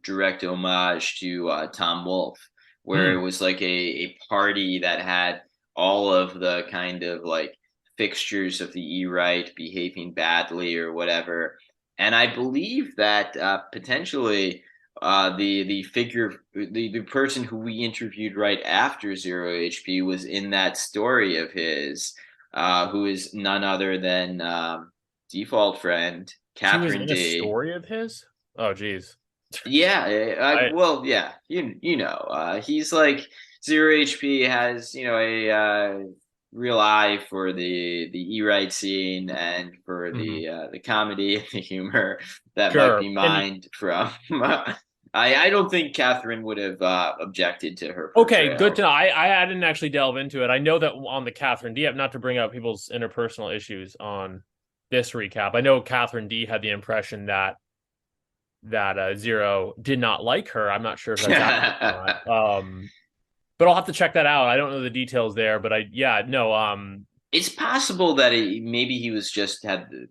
direct homage to Tom Wolfe, where it was like a party that had all of the kind of like fixtures of the E-right behaving badly or whatever. And I believe that potentially the person who we interviewed right after Zero HP was in that story of his, who is none other than default friend Catherine D. A story of his? Oh, geez. Yeah. He's like Zero HP has a real eye for the E-right scene and for the comedy and the humor that might be mined from. I don't think Catherine would have objected to her portrayal. Okay, good to know. I didn't actually delve into it. I know that on the Catherine D, not to bring up people's interpersonal issues on this recap, I know Catherine D had the impression that Zero did not like her. I'm not sure if that's accurate or not. But I'll have to check that out. I don't know the details there, but it's possible that maybe he was just had the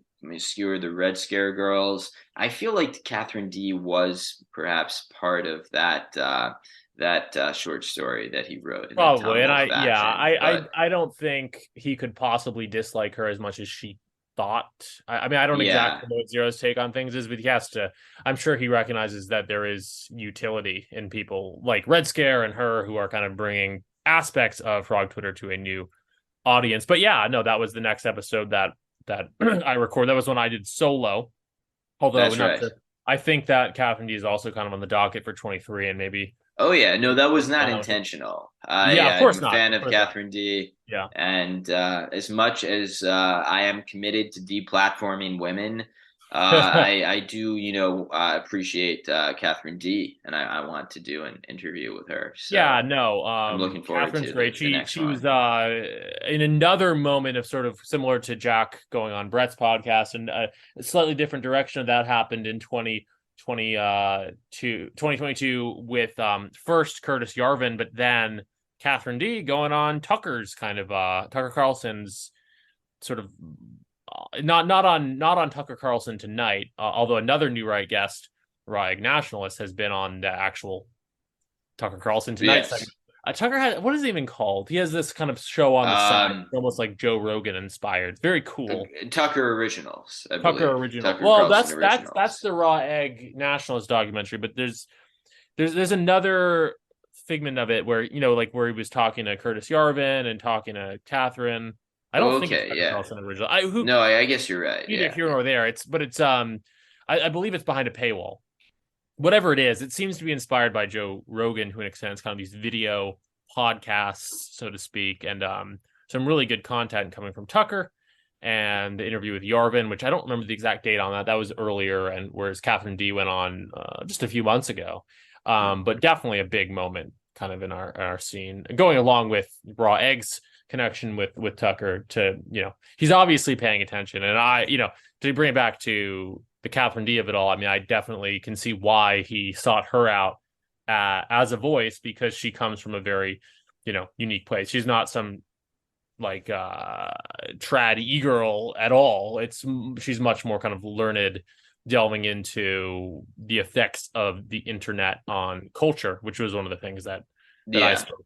Red Scare girls. I feel like Catherine D was perhaps part of that short story that he wrote. Probably, and I don't think he could possibly dislike her as much as she thought. I don't exactly know what Zero's take on things is, but he has to. I'm sure he recognizes that there is utility in people like Red Scare and her who are kind of bringing aspects of Frog Twitter to a new audience. But that was the next episode that I recorded. That was when I did solo. Although I think that Catherine D is also kind of on the docket for 23 and maybe. Oh yeah, no, that was not intentional. Of course not. I'm a fan of Catherine D. Yeah, and as much as I am committed to deplatforming women, I do appreciate Catherine D. and I want to do an interview with her. So I'm looking forward Catherine's to great. the next she one. was in another moment of sort of similar to Jack going on Brett's podcast, and a slightly different direction of that happened in 2022 with first Curtis Yarvin, but then Catherine D going on Tucker's kind of Tucker Carlson's sort of not on Tucker Carlson tonight, although another new right guest, Rag Nationalist, has been on the actual Tucker Carlson tonight segment. Tucker has, what is it even called? He has this kind of show on the side, almost like Joe Rogan inspired. It's very cool. Tucker Originals. Tucker Originals. That's the Raw Egg Nationalist documentary, but there's another figment of it where where he was talking to Curtis Yarvin and talking to Catherine. I don't think it's Tucker Carlson original. I guess you're right. Neither here nor there. I believe it's behind a paywall. Whatever it is, it seems to be inspired by Joe Rogan, who in extends kind of these video podcasts, so to speak, and some really good content coming from Tucker. and the interview with Yarvin, which I don't remember the exact date on that. That was earlier, and whereas Catherine D went on just a few months ago. But definitely a big moment kind of in our scene, going along with Raw Egg's connection with Tucker to, he's obviously paying attention. And to bring it back to the Catherine D of it all, I mean, I definitely can see why he sought her out as a voice, because she comes from a very, unique place. She's not some like trad e-girl at all. She's much more kind of learned, delving into the effects of the internet on culture, which was one of the things that I spoke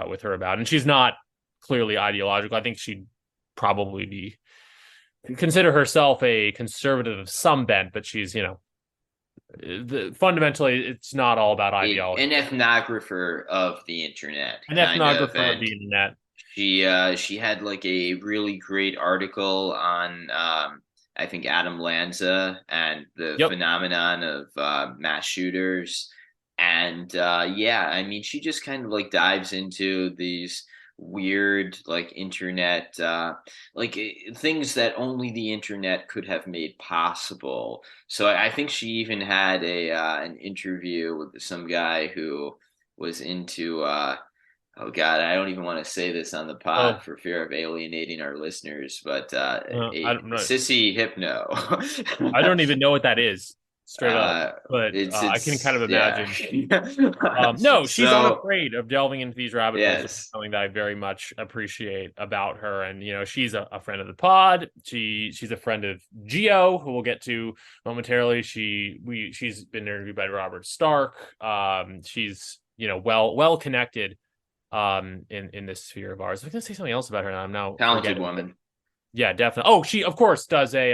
with her about. And she's not clearly ideological. I think she'd probably consider herself a conservative of some bent, but she's, fundamentally, it's not all about ideology. An ethnographer of the internet. An ethnographer of the internet. She had like a really great article on I think Adam Lanza and the phenomenon of mass shooters. And I mean, she just kind of like dives into these weird like internet things that only the internet could have made possible. So I think she even had an interview with some guy who was into oh God, I don't even want to say this on the pod for fear of alienating our listeners, but a sissy hypno. I don't even know what that is, straight up, but I can kind of imagine. No, she's unafraid of delving into these rabbit holes, which is something that I very much appreciate about her. And she's a friend of the pod. She's a friend of Geo, who we'll get to momentarily. She's been interviewed by Robert Stark. She's well connected in this sphere of ours. I was gonna say something else about her, and I'm now talented woman. Yeah, definitely. Oh, she of course does a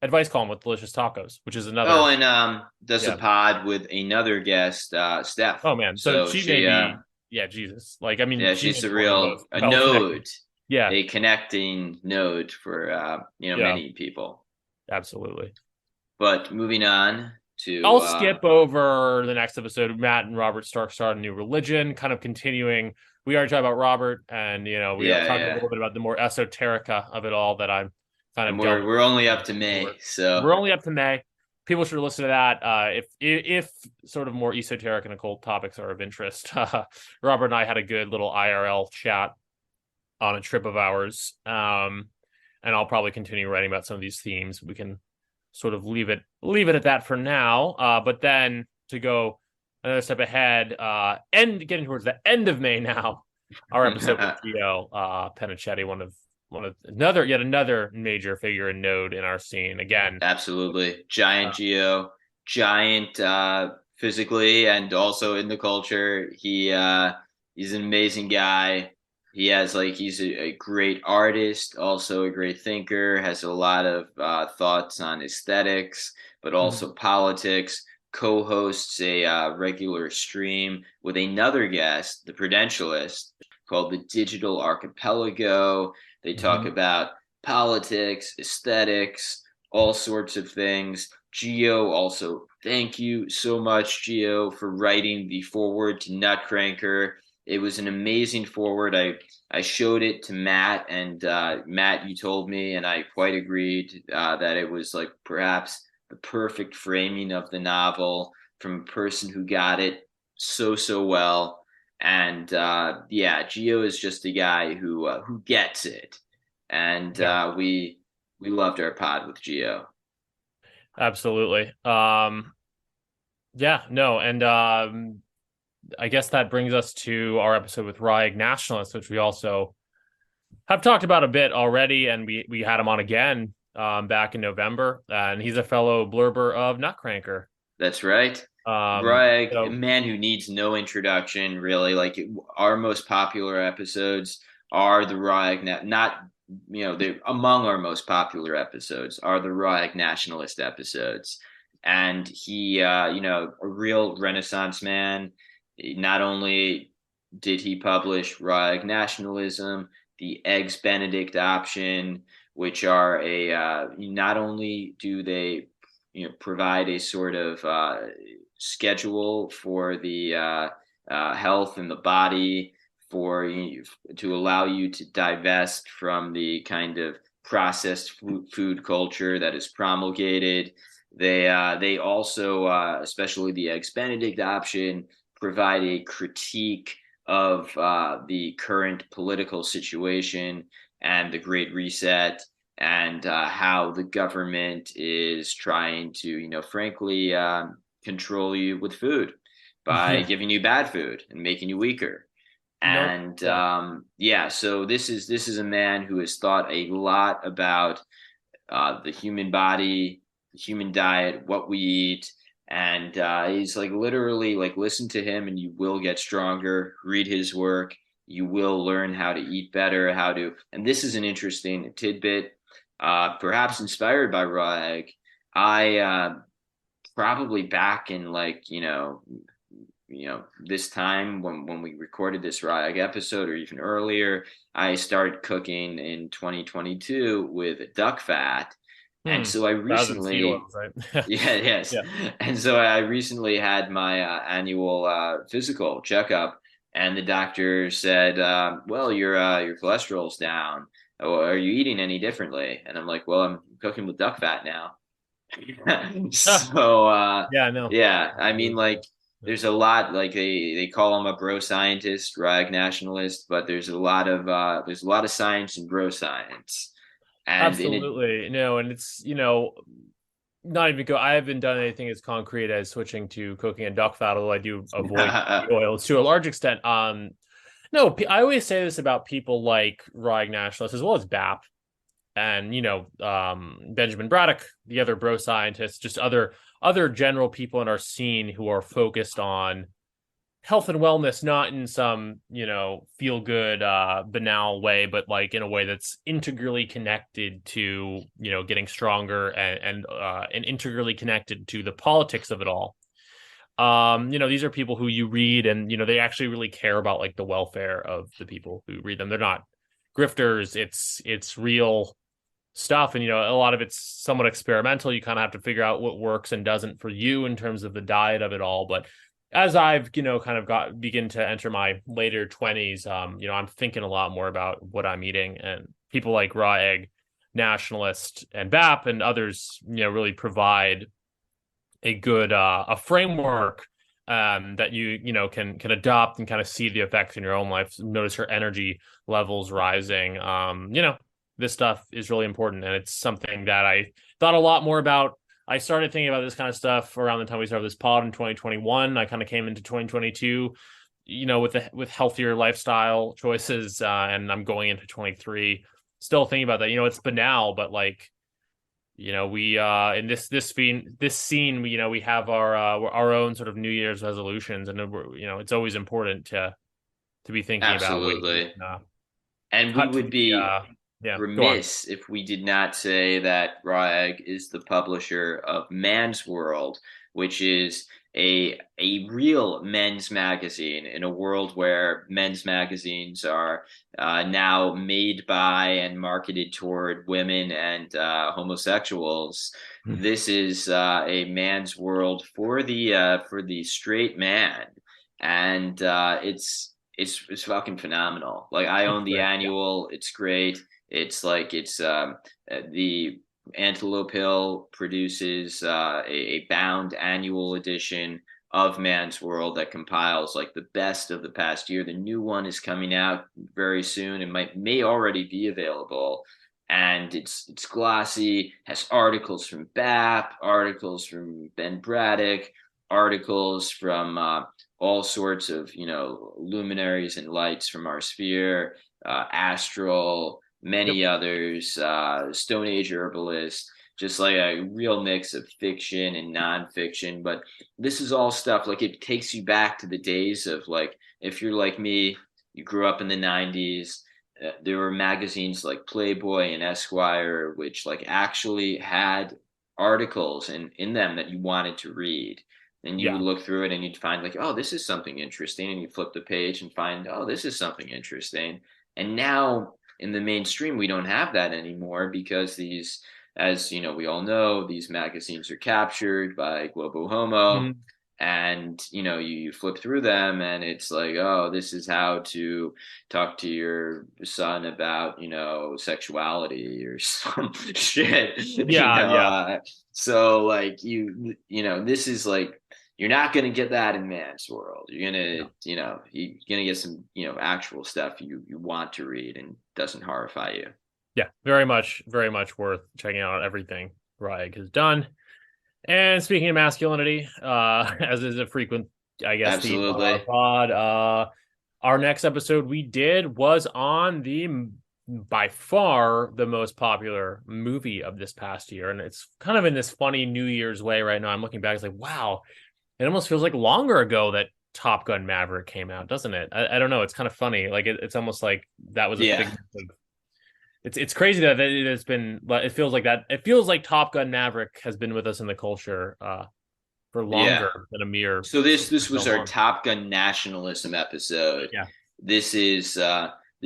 advice column with Delicious Tacos, which is another. Oh, and does a pod with another guest, Steph. Oh man, so she may be, Jesus. Like, I mean, she's a node. Yeah, a connecting node for many people. Absolutely. But moving on. I'll skip over the next episode. Matt and Robert Stark start a new religion, kind of continuing. We already talked about Robert, and we are talking a little bit about the more esoterica of it all that I'm kind of. We're only up to May, so we're only up to May. People should listen to that if sort of more esoteric and occult topics are of interest. Robert and I had a good little IRL chat on a trip of ours, and I'll probably continue writing about some of these themes. We can sort of leave it at that for now. But then to go another step ahead, and getting towards the end of May now, our episode with Gio Penichetti, yet another major figure and node in our scene. Again, absolutely giant Gio, giant physically and also in the culture. He's an amazing guy. He's a great artist, also a great thinker, has a lot of thoughts on aesthetics, but also politics, co-hosts a regular stream with another guest, the Prudentialist, called the Digital Archipelago. They talk about politics, aesthetics, all sorts of things. Gio also, thank you so much, Gio, for writing the foreword to Nutcranker. It was an amazing foreword. I showed it to Matt, and Matt, you told me, and I quite agreed that it was like perhaps the perfect framing of the novel from a person who got it so well. And Gio is just a guy who gets it, and we loved our pod with Gio. Absolutely. And I guess that brings us to our episode with Ryeg Nationalist, which we also have talked about a bit already, and we had him on again back in November, and he's a fellow blurber of Nutcranker. That's right. Ryeg, a man who needs no introduction, really. Like, our most popular episodes are the Ryeg, among our most popular episodes are the Ryeg Nationalist episodes. And he, a real Renaissance man. Not only did he publish Ryeg Nationalism, the Eggs Benedict option, which are not only do they provide a sort of schedule for the health and the body to allow you to divest from the kind of processed food culture that is promulgated. They also, especially the Eggs Benedict option, provide a critique of the current political situation and the Great Reset, and how the government is trying to, frankly, control you with food by Yeah. giving you bad food and making you weaker. Nope. And Yeah. so this is a man who has thought a lot about the human body, the human diet, what we eat. And he's like, literally, like, listen to him and you will get stronger. Read his work. You will learn how to eat better, and this is an interesting tidbit, perhaps inspired by raw egg. I probably back in, like, this time when we recorded this raw egg episode, or even earlier, I started cooking in 2022 with duck fat. And so I Thousand seed recently, oils, right? yeah, yes. Yeah. And so I recently had my annual physical checkup, and the doctor said, "Well, your cholesterol's down. Oh, are you eating any differently?" And I'm like, "Well, I'm cooking with duck fat now." So Yeah, I know. yeah, I mean, like, there's a lot, like, they call him a bro scientist, rag nationalist, but there's a lot of science in bro science, and in it. Absolutely. No, and it's, not even go. I haven't done anything as concrete as switching to cooking and duck fat, although I do avoid the oils to a large extent. No, I always say this about people like Rag Nationalists as well as BAP and Benjamin Braddock, the other bro scientists, just other general people in our scene who are focused on health and wellness, not in some feel good banal way, but like in a way that's integrally connected to getting stronger and integrally connected to the politics of it all. These are people who you read and they actually really care about like the welfare of the people who read them. They're not grifters. It's real stuff, and a lot of it's somewhat experimental. You kind of have to figure out what works and doesn't for you in terms of the diet of it all. But as I've kind of begin to enter my later 20s, I'm thinking a lot more about what I'm eating, and people like Raw Egg Nationalist and BAP and others really provide a good a framework that you can adopt and kind of see the effects in your own life. Notice your energy levels rising. This stuff is really important, and it's something that I thought a lot more about. I started thinking about this kind of stuff around the time we started this pod in 2021. I kind of came into 2022, with healthier lifestyle choices, and I'm going into 23 still thinking about that. It's banal, but like, we in this scene, we have our own sort of New Year's resolutions, and it's always important to be thinking about ways Absolutely. to And we cut to would the be yeah, go on. remiss if we did not say that Raw Egg is the publisher of Man's World, which is a real men's magazine in a world where men's magazines are now made by and marketed toward women and homosexuals. This is a man's world for the straight man, and it's fucking phenomenal. Like, I It's own the great. Yeah. annual. It's great. It's like, the Antelope Hill produces a bound annual edition of Man's World that compiles like the best of the past year. The new one is coming out very soon and may already be available. And it's glossy, has articles from BAP, articles from Ben Braddock, articles from all sorts of luminaries and lights from our sphere, Astral, Yep. many others, Stone Age herbalist, just like a real mix of fiction and nonfiction. But this is all stuff, like, it takes you back to the days of, like, if you're like me, you grew up in the 90s. There were magazines like Playboy and Esquire, which like actually had articles in them that you wanted to read. And you would Yeah. look through it and you'd find, like, oh, this is something interesting. And you flip the page and find, oh, this is something interesting. And now in the mainstream, we don't have that anymore, because as we all know, these magazines are captured by Globo Homo. Mhm. and you flip through them and it's like, oh, this is how to talk to your son about sexuality or some shit. Yeah. So like this is like, you're not going to get that in man's world. You're going to you're going to get some actual stuff you want to read and doesn't horrify you. Yeah, very much worth checking out everything Ryeg has done. And speaking of masculinity, as is a frequent, I guess, theme on our Absolutely. pod, our next episode we did was on by far the most popular movie of this past year. And it's kind of in this funny New Year's way right now. I'm looking back, it's like, wow, it almost feels like longer ago that Top Gun Maverick came out, doesn't it? I don't know. It's kind of funny. Like it's almost like that was a Yeah. figment of. It's crazy that it has been. It feels like that. It feels like Top Gun Maverick has been with us in the culture for longer than a mere. So this was our long. Top Gun nationalism episode. Yeah. This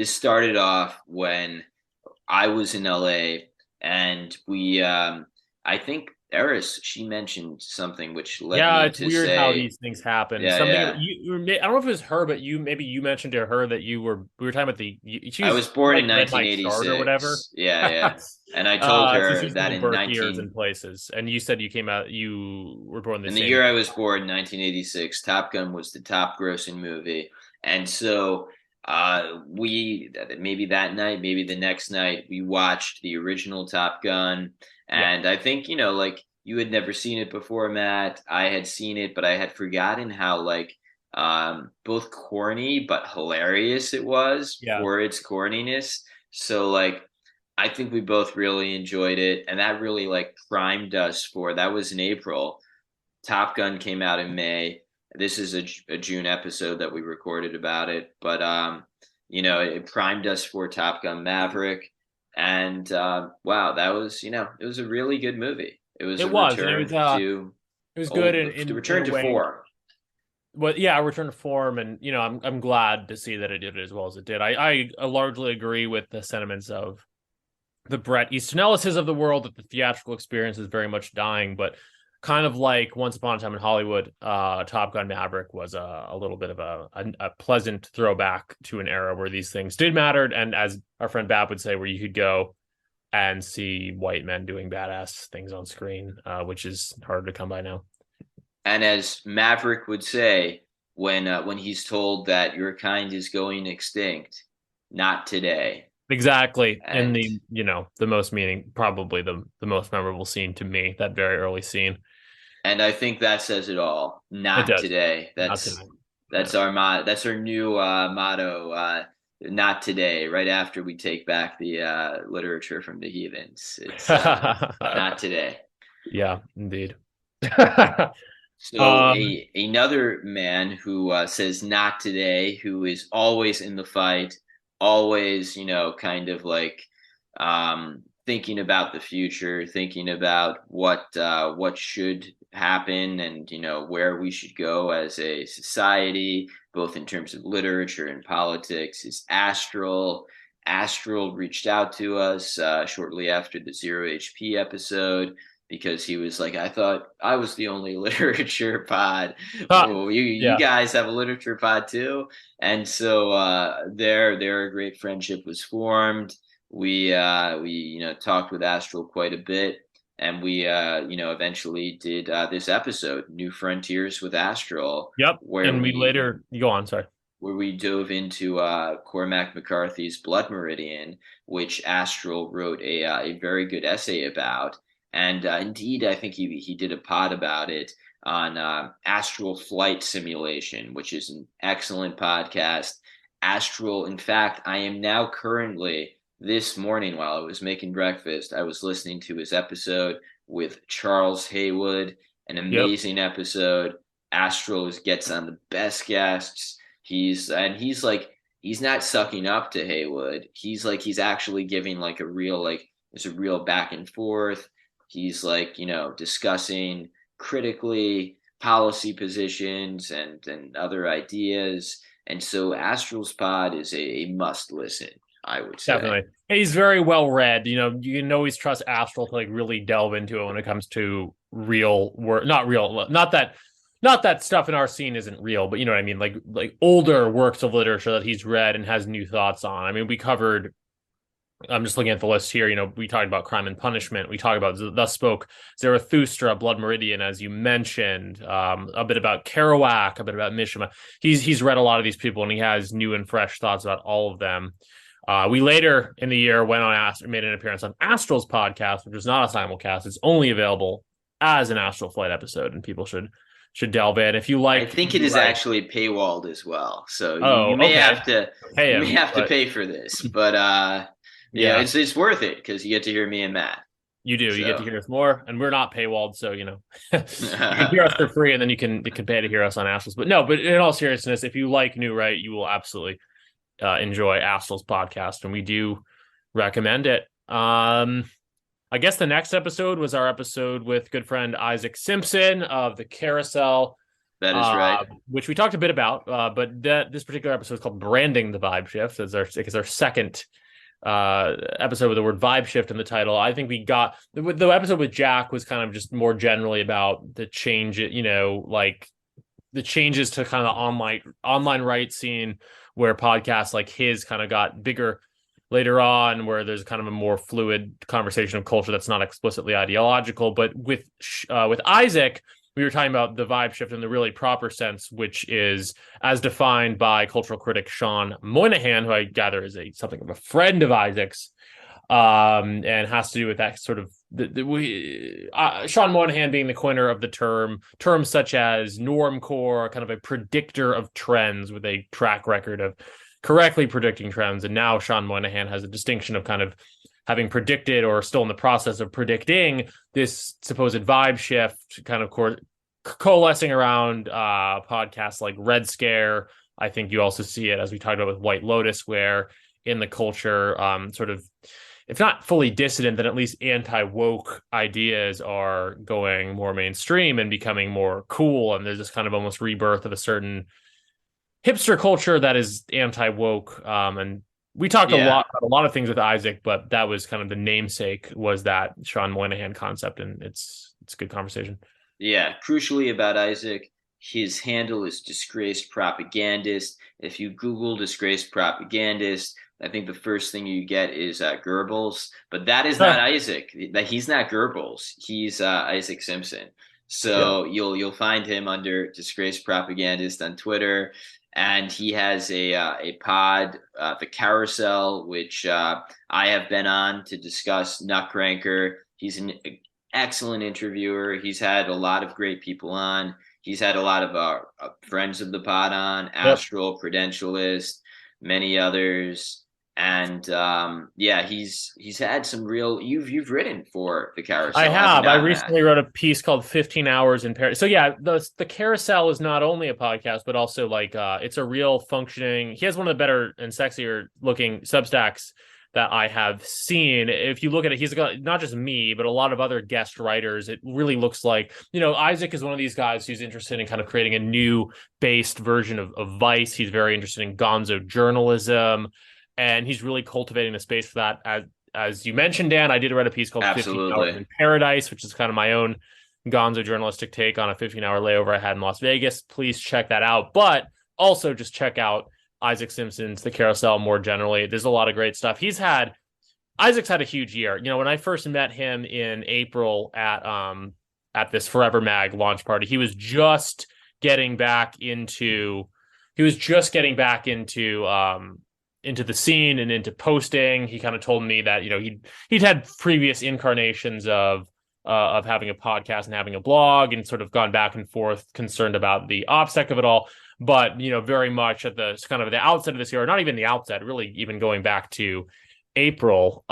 started off when I was in LA, and we I think Eris, she mentioned something which led me It's to weird say how these things happen. Yeah, Something yeah. I don't know if it was her, but you mentioned to her that we were talking about I was born in Red Mike Shard or whatever. 1986. Yeah. And I told So her she's that giving in birth years 19 and places, and you said you were born the in same the year I was born, 1986, Top Gun was the top grossing movie. And so we maybe that night, maybe the next night, we watched the original Top Gun. And I think, like, you had never seen it before, Matt. I had seen it, but I had forgotten how like both corny but hilarious it was for its corniness. So like I think we both really enjoyed it, and that really like primed us for that was in April. Top Gun came out in May. This is a June episode that we recorded about it, but it primed us for Top Gun Maverick, and wow, that was it was a really good movie. It was a return to it was good the return in a to way. form. But yeah, a return to form, and I'm glad to see that it did it as well as it did. I largely agree with the sentiments of the Bret Easton Ellises of the world that the theatrical experience is very much dying, but kind of like Once Upon a Time in Hollywood, Top Gun Maverick was a little bit of a pleasant throwback to an era where these things did matter, and as our friend Bab would say, where you could go and see white men doing badass things on screen, which is harder to come by now. And as Maverick would say, when he's told that your kind is going extinct, not today. Exactly. And the most probably the most memorable scene to me, that very early scene. And I think that says it all. Not today. That's our new motto. Not today. Right after we take back the literature from the heathens, it's not today. Yeah, indeed. So another man who says not today, who is always in the fight, always kind of like thinking about the future, thinking about what should happen, and where we should go as a society, both in terms of literature and politics, is Astral. Astral reached out to us shortly after the Zero HP episode, because he was like, I thought I was the only literature pod. You guys have a literature pod too. And so there a great friendship was formed. We talked with Astral quite a bit, and we eventually did this episode, New Frontiers with Astral. Yep. Where we later go on, sorry. Where we dove into Cormac McCarthy's Blood Meridian, which Astral wrote a very good essay about. And indeed, I think he did a pod about it on Astral Flight Simulation, which is an excellent podcast. Astral, in fact, I am now currently, this morning while I was making breakfast, I was listening to his episode with Charles Haywood, an amazing episode. Astral gets on the best guests. He's not sucking up to Haywood. He's actually giving like a real, like, there's a real back and forth. He's like, discussing critically policy positions and other ideas. And so Astral's pod is a must listen, I would say. Definitely. He's very well read. You can always trust Astral to like really delve into it when it comes to real work. Not that not that stuff in our scene isn't real, but you know what I mean, like older works of literature that he's read and has new thoughts on. I mean, we covered. I'm just looking at the list here. You know, we talked about Crime and Punishment. We talked about Thus Spoke Zarathustra, Blood Meridian, as you mentioned. A bit about Kerouac, a bit about Mishima. He's read a lot of these people, and he has new and fresh thoughts about all of them. We later in the year went on made an appearance on Astral's podcast, which is not a simulcast. It's only available as an Astral Flight episode, and people should delve in. If you like, I think it is actually paywalled as well, so you may okay. have to to pay for this, but yeah, it's worth it because you get to hear me and Matt. You do. So. You get to hear us more, and we're not paywalled, so you know you can hear us for free, and then you can pay to hear us on Astrals. But in all seriousness, if you like New Right, you will absolutely enjoy Astral's podcast, and we do recommend it. I guess the next episode was our episode with good friend Isaac Simpson of the Carousel. That is right. Which we talked a bit about, but this particular episode is called Branding the Vibe Shift. It's our second episode with the word vibe shift in the title. I think we got the episode with Jack was kind of just more generally about the change, you know, like the changes to kind of the online right scene where podcasts like his kind of got bigger later on, where there's kind of a more fluid conversation of culture that's not explicitly ideological. But with Isaac, we were talking about the vibe shift in the really proper sense, which is as defined by cultural critic Sean Moynihan, who I gather is something of a friend of Isaac's, and has to do with that sort of Sean Moynihan being the coiner of the terms such as normcore, kind of a predictor of trends with a track record of correctly predicting trends. And now Sean Moynihan has a distinction of kind of having predicted or still in the process of predicting this supposed vibe shift, kind of coalescing around podcasts like Red Scare. I think you also see it, as we talked about with White Lotus, where in the culture, sort of, if not fully dissident, then at least anti-woke ideas are going more mainstream and becoming more cool. And there's this kind of almost rebirth of a certain hipster culture that is anti-woke. And we talked a lot about a lot of things with Isaac, but that was kind of the namesake, was that Sean Moynihan concept, and it's a good conversation. Yeah, crucially about Isaac, his handle is Disgraced Propagandist. If you Google Disgraced Propagandist, I think the first thing you get is Goebbels, but that is not Isaac. That he's not Goebbels. He's Isaac Simpson. So you'll find him under Disgraced Propagandist on Twitter. And he has a pod, the Carousel, which I have been on to discuss Nutcranker. He's an excellent interviewer. He's had a lot of great people on. He's had a lot of friends of the pod on, Astral, Prudentialist, many others. And he's had some real. You've written for the Carousel. I have. I recently wrote a piece called 15 Hours in Paris. So yeah, the Carousel is not only a podcast, but also like it's a real functioning. He has one of the better and sexier looking Substacks that I have seen. If you look at it, he's got not just me, but a lot of other guest writers. It really looks like, you know, Isaac is one of these guys who's interested in kind of creating a new based version of Vice. He's very interested in gonzo journalism. And he's really cultivating a space for that. As you mentioned, Dan, I did write a piece called 15 Hours in Paradise, which is kind of my own gonzo journalistic take on a 15-hour layover I had in Las Vegas. Please check that out. But also just check out Isaac Simpson's The Carousel more generally. There's a lot of great stuff. Isaac's had a huge year. You know, when I first met him in April at this Forever Mag launch party, he was just getting back into into the scene and into posting. He kind of told me that, you know, he'd had previous incarnations of having a podcast and having a blog, and sort of gone back and forth, concerned about the OPSEC of it all. But, you know, very much at the kind of the outset of this year, or not even the outset, really even going back to April,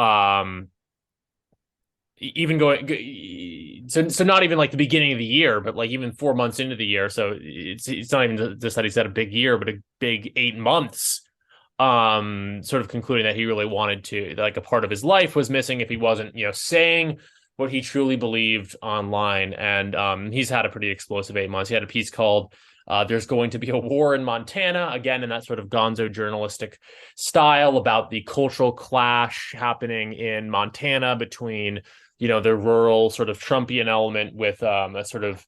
even going so not even like the beginning of the year, but like even 4 months into the year. So it's not even just that he said a big year, but a big 8 months. Sort of concluding that he really wanted to, like, a part of his life was missing if he wasn't, you know, saying what he truly believed online. And he's had a pretty explosive 8 months. He had a piece called There's Going to Be a War in Montana, again in that sort of gonzo journalistic style, about the cultural clash happening in Montana between, you know, the rural sort of Trumpian element with a sort of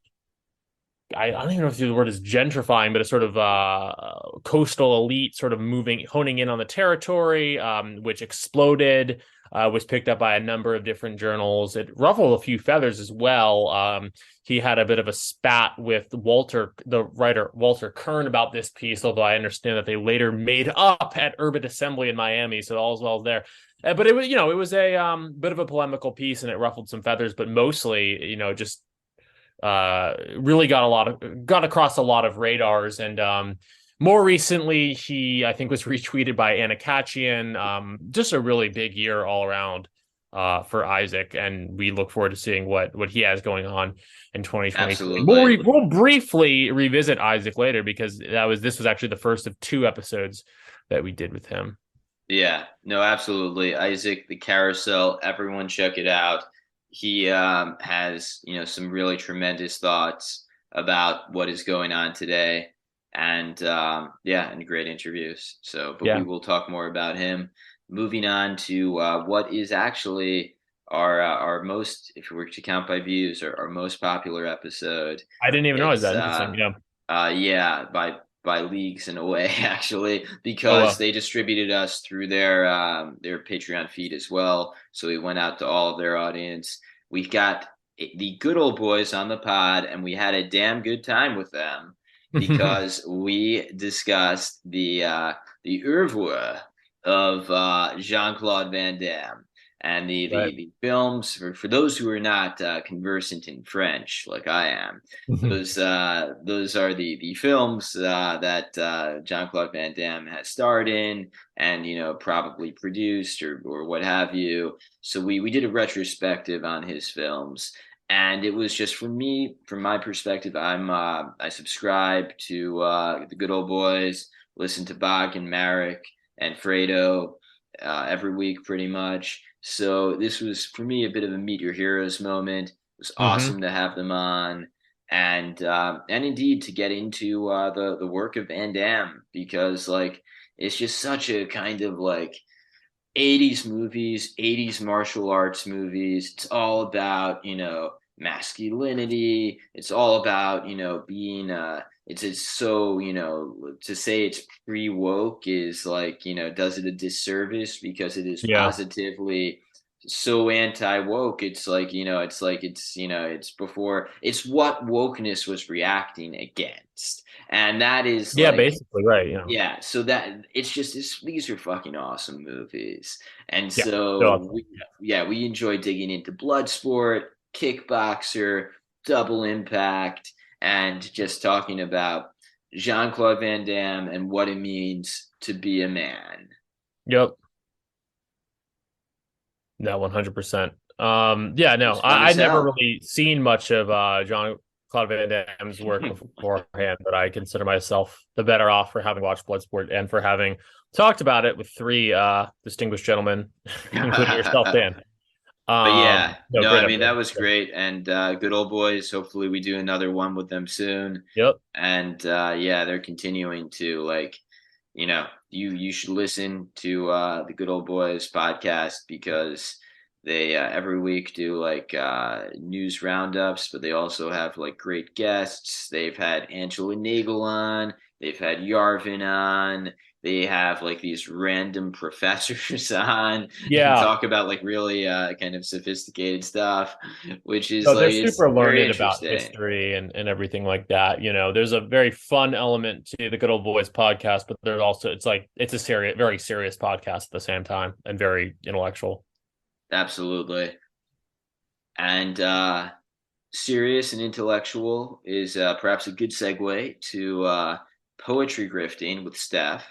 I don't even know if the word is gentrifying, but a sort of coastal elite sort of honing in on the territory, which exploded, was picked up by a number of different journals. It ruffled a few feathers as well. He had a bit of a spat with the writer Walter Kern about this piece, although I understand that they later made up at Urban Assembly in Miami, so all's well there. But it was, it was a bit of a polemical piece, and it ruffled some feathers, but mostly, just really got across a lot of radars. And more recently, he, I think, was retweeted by Anna Kachian. Just a really big year all around for Isaac, and we look forward to seeing what he has going on in 2023. We'll briefly revisit Isaac later, because this was actually the first of 2 episodes that we did with him. Yeah, no, absolutely. Isaac, the Carousel, everyone check it out. He has, some really tremendous thoughts about what is going on today, and and great interviews. So, but we will talk more about him. Moving on to what is actually our most, if we were to count by views, our most popular episode. I didn't even realize that. Interesting. Yeah, by leagues in a way, actually, because they distributed us through their Patreon feed as well. So we went out to all of their audience. We got the good old boys on the pod, and we had a damn good time with them, because we discussed the oeuvre of Jean-Claude Van Damme. And the films, for those who are not conversant in French like I am, those are the films that Jean-Claude Van Damme has starred in, and probably produced or what have you. So we did a retrospective on his films, and it was just, for me, from my perspective, I subscribe to the good old boys, listen to Bach and Marek and Fredo every week pretty much. So this was, for me, a bit of a meet your heroes moment. It was awesome to have them on, and indeed to get into the work of Van Damme, because it's just such a kind of 80s movies, 80s martial arts movies. It's all about masculinity. It's all about being it's so to say it's pre-woke is does it a disservice, because it is positively so anti-woke. It's it's before, it's what wokeness was reacting against, and that is basically right. Yeah, so that these are fucking awesome movies, and so we enjoy digging into Bloodsport, Kickboxer, Double Impact, and just talking about Jean-Claude Van Damme and what it means to be a man. Yep. No, 100%. I'd never really seen much of Jean-Claude Van Damme's work beforehand, but I consider myself the better off for having watched Bloodsport and for having talked about it with 3 distinguished gentlemen, including yourself, Dan. But that was great, and good old boys. Hopefully, we do another one with them soon. Yep. And they're continuing to you should listen to the Good Old Boys podcast, because they every week do news roundups, but they also have great guests. They've had Angela Nagel on. They've had Yarvin on. They have these random professors on and talk about really kind of sophisticated stuff, which is they're super learned about history and everything like that. There's a very fun element to the Good Old Boys podcast, but there's also it's a very serious podcast at the same time, and very intellectual. Absolutely. And serious and intellectual is perhaps a good segue to Poetry Grifting with Steph.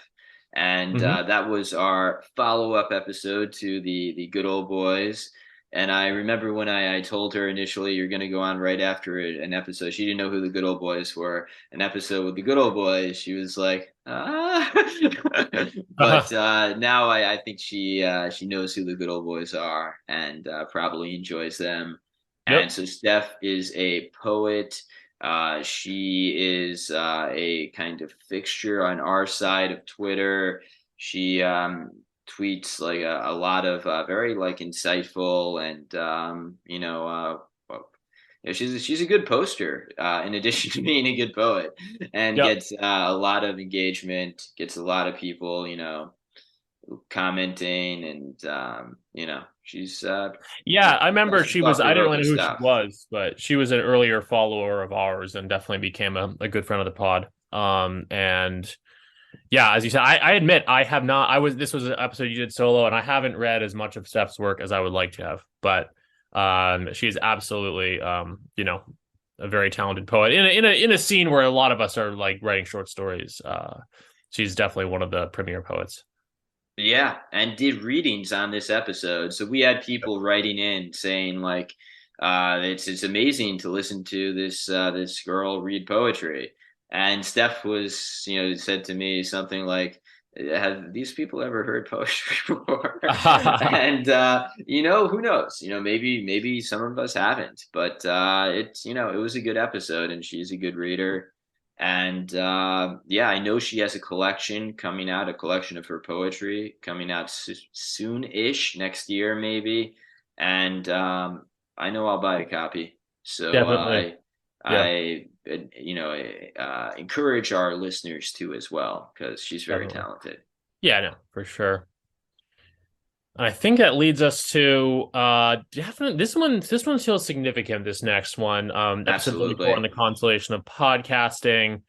And that was our follow-up episode to the Good Old Boys. And I remember when I told her initially, you're going to go on right after an episode. She didn't know who the Good Old Boys were. An episode with the Good Old Boys. She was like, ah. But now I think she knows who the Good Old Boys are, and probably enjoys them. Yep. And so Steph is a poet. She is a kind of fixture on our side of Twitter. She tweets a lot of very insightful and she's a good poster, in addition to being a good poet, and Yep. gets a lot of engagement, gets a lot of people, commenting, and she's Yeah, I remember some she was. I didn't thought-provoking really know who she stuff. was, but she was an earlier follower of ours and definitely became a good friend of the pod. And yeah, as you said, I admit I have not. This was an episode you did solo, and I haven't read as much of Steph's work as I would like to have. But she's absolutely a very talented poet in a scene where a lot of us are like writing short stories. She's definitely one of the premier poets. Yeah, and did readings on this episode. So we had people writing in saying like, it's amazing to listen to this girl read poetry. And Steph was, said to me something like, have these people ever heard poetry before? And who knows? Maybe some of us haven't, but it was a good episode, and she's a good reader. And yeah, I know she has a collection coming out, a collection of her poetry coming out soon-ish, next year maybe. And I know I'll buy a copy. So Definitely. Yeah, I encourage our listeners to as well, because she's very definitely. talented. Yeah, no, for sure. I think that leads us to definitely this one feels significant, this next one. Episode 34 on Absolutely. the consolation of podcasting.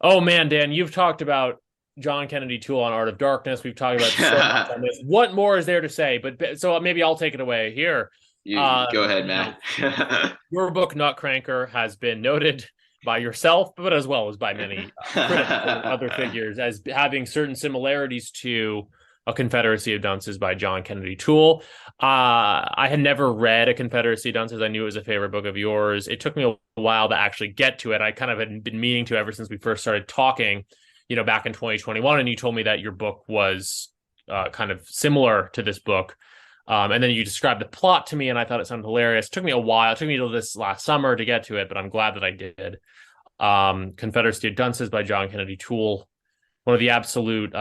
Oh man, Dan, you've talked about John Kennedy Toole on Art of Darkness. We've talked about so much on this. What more is there to say? But so maybe I'll take it away here. You go ahead, You know, Matt. your book Nutcranker has been noted by yourself, but as well as by many critics and other figures as having certain similarities to A Confederacy of Dunces by John Kennedy Toole. I had never read A Confederacy of Dunces. I knew it was a favorite book of yours. It took me a while to actually get to it. I kind of had been meaning to ever since we first started talking, back in 2021. And you told me that your book was kind of similar to this book. And then you described the plot to me, and I thought it sounded hilarious. It took me a while. It took me till this last summer to get to it, but I'm glad that I did. Confederacy of Dunces by John Kennedy Toole, one of the absolute,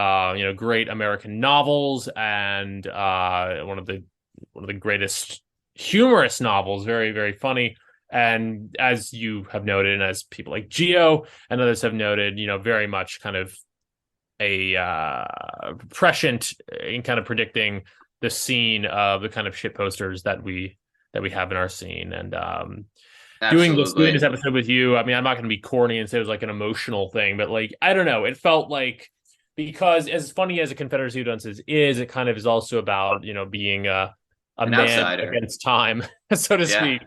great American novels, and one of the greatest humorous novels. Very, very funny. And as you have noted, and as people like Geo and others have noted, very much kind of a prescient in kind of predicting the scene of the kind of shit posters that we have in our scene. And doing this Absolutely. episode with you, I mean, I'm not going to be corny and say it was like an emotional thing, but like, I don't know, it felt like, because as funny as A Confederacy of Dunces is, it kind of is also about being a An man outsider. against time, so to Yeah. speak.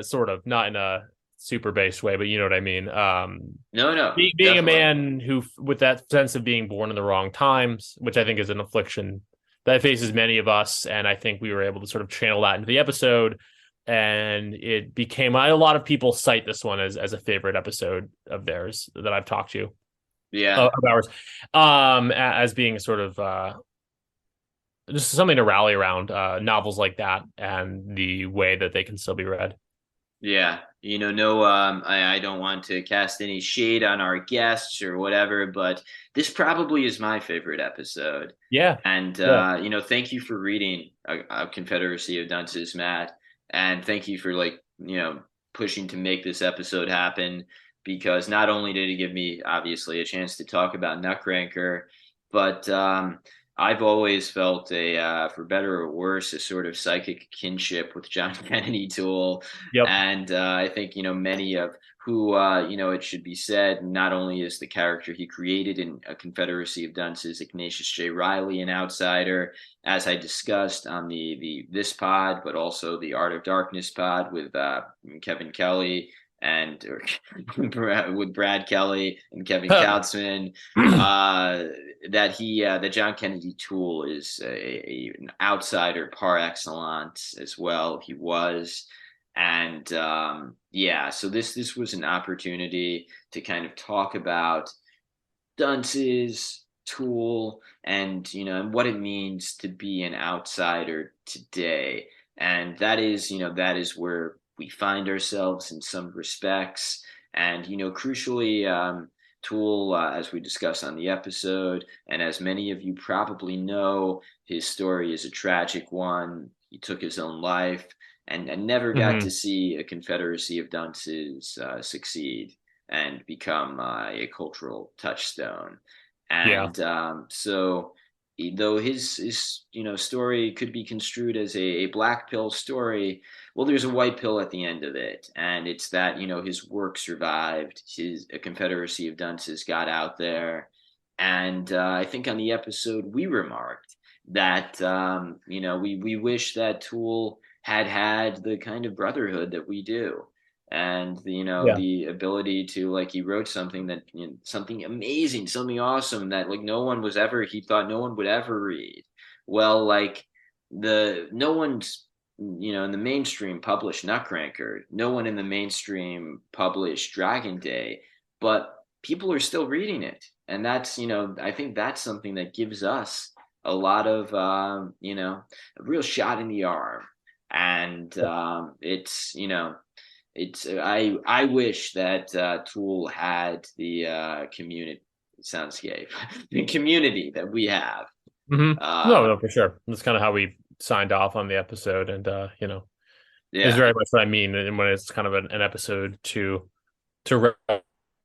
Sort of, not in a super based way, but you know what I mean. No, no, Being a definitely. man who, with that sense of being born in the wrong times, which I think is an affliction that faces many of us, and I think we were able to sort of channel that into the episode, and it became, a lot of people cite this one as a favorite episode of theirs that I've talked to, Yeah. of ours, as being sort of just something to rally around, novels like that and the way that they can still be read. Yeah. No, I don't want to cast any shade on our guests or whatever, but this probably is my favorite episode. Yeah, And, yeah. thank you for reading a Confederacy of Dunces, Matt. And thank you for, like, pushing to make this episode happen, because not only did it give me, obviously, a chance to talk about Nutcracker, but I've always felt for better or worse, a sort of psychic kinship with John Kennedy Toole. Yep. And I think, many of who, it should be said, not only is the character he created in A Confederacy of Dunces, Ignatius J. Riley, an outsider, as I discussed on this pod, but also the Art of Darkness pod with Kevin Kelly and with Brad Kelly and Kevin Kautzman, that John Kennedy Toole is an outsider par excellence as well. He was. And yeah, so this was an opportunity to kind of talk about Dunce's Toole, and and what it means to be an outsider today. And that is where we find ourselves in some respects. And crucially, Toole, as we discussed on the episode, and as many of you probably know, his story is a tragic one. He took his own life, and never got Hmm. to see a confederacy of dunces succeed and become a cultural touchstone. Yeah. And so though his story could be construed as a black pill story, well, there's a white pill at the end of it, and it's that his work survived. His A confederacy of dunces got out there, and I think on the episode we remarked that we wish that Tool had the kind of brotherhood that we do, and Yeah. the ability to, like, he wrote something that something amazing, something awesome that, like, he thought no one would ever read. Well, like, the no one's in the mainstream published Nutcracker. No one in the mainstream published Dragon Day, but people are still reading it, and that's I think that's something that gives us a lot of a real shot in the arm. And it's I wish that Tool had the community soundscape, the community that we have. Hmm. No, uh no, for sure. That's kind of how we signed off on the episode, and is yeah, very much what I mean. And when it's kind of an episode to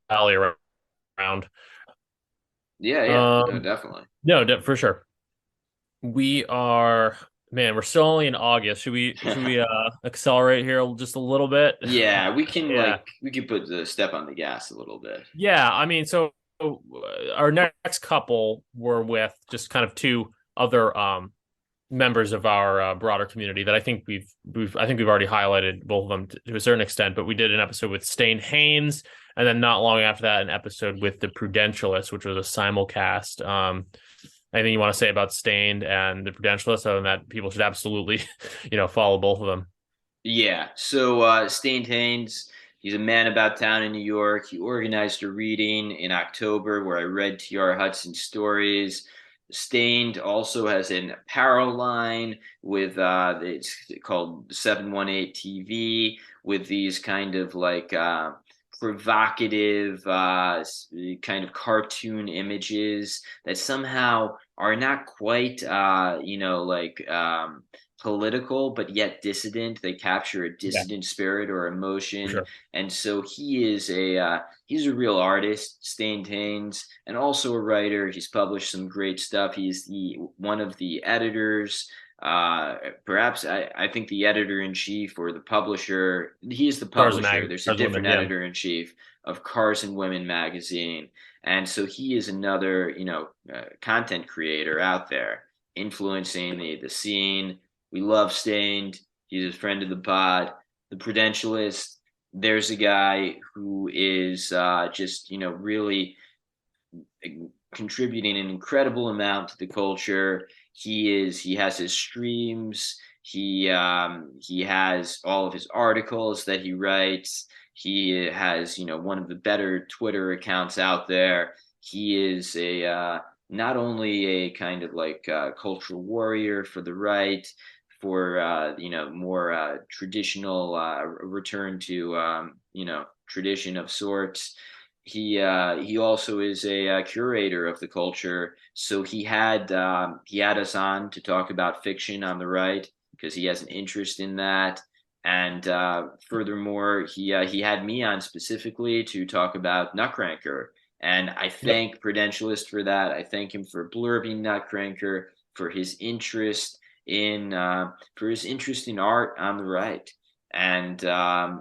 rally around. yeah, no, Um, definitely. no, for sure. We are, man, we're still only in August. Should we accelerate here just a little bit? Yeah, Yeah. we can put the step on the gas a little bit. Yeah, I mean, so our next couple were with just kind of two other members of our broader community that I think we've already highlighted both of them to a certain extent, but we did an episode with Stain Haynes, and then not long after that, an episode with the Prudentialists, which was a simulcast. Anything you want to say about Stained and the Prudentialists, other than that people should absolutely, follow both of them. Yeah. So Stain Haynes, he's a man about town in New York. He organized a reading in October where I read T.R. Hudson stories. Stained also has an apparel line with it's called 718 TV, with these kind of like provocative kind of cartoon images that somehow are not quite like political, but yet dissident. They capture a Yeah, dissident spirit or for emotion, sure. and so he's a real artist, Stain Haynes, and also a writer. He's published some great stuff. He's the one of the editors. Perhaps I think the editor in chief or the publisher. He is the Cars and publisher. Ag, There's a Cars and Women, different yeah. editor in chief of Cars and Women magazine, and so he is another content creator out there influencing the scene. We love Stained. He's a friend of the pod. The Prudentialist. There's a guy who is just really contributing an incredible amount to the culture. He has his streams. He has all of his articles that he writes. He has one of the better Twitter accounts out there. He is a not only a kind of like cultural warrior for the right, for more traditional return to tradition of sorts. He also is a curator of the culture. So he had us on to talk about fiction on the right because he has an interest in that. And furthermore, he had me on specifically to talk about Nutcracker. And I Yep. thank Prudentialist for that. I thank him for blurbing Nutcracker, for his interest in art on the right. And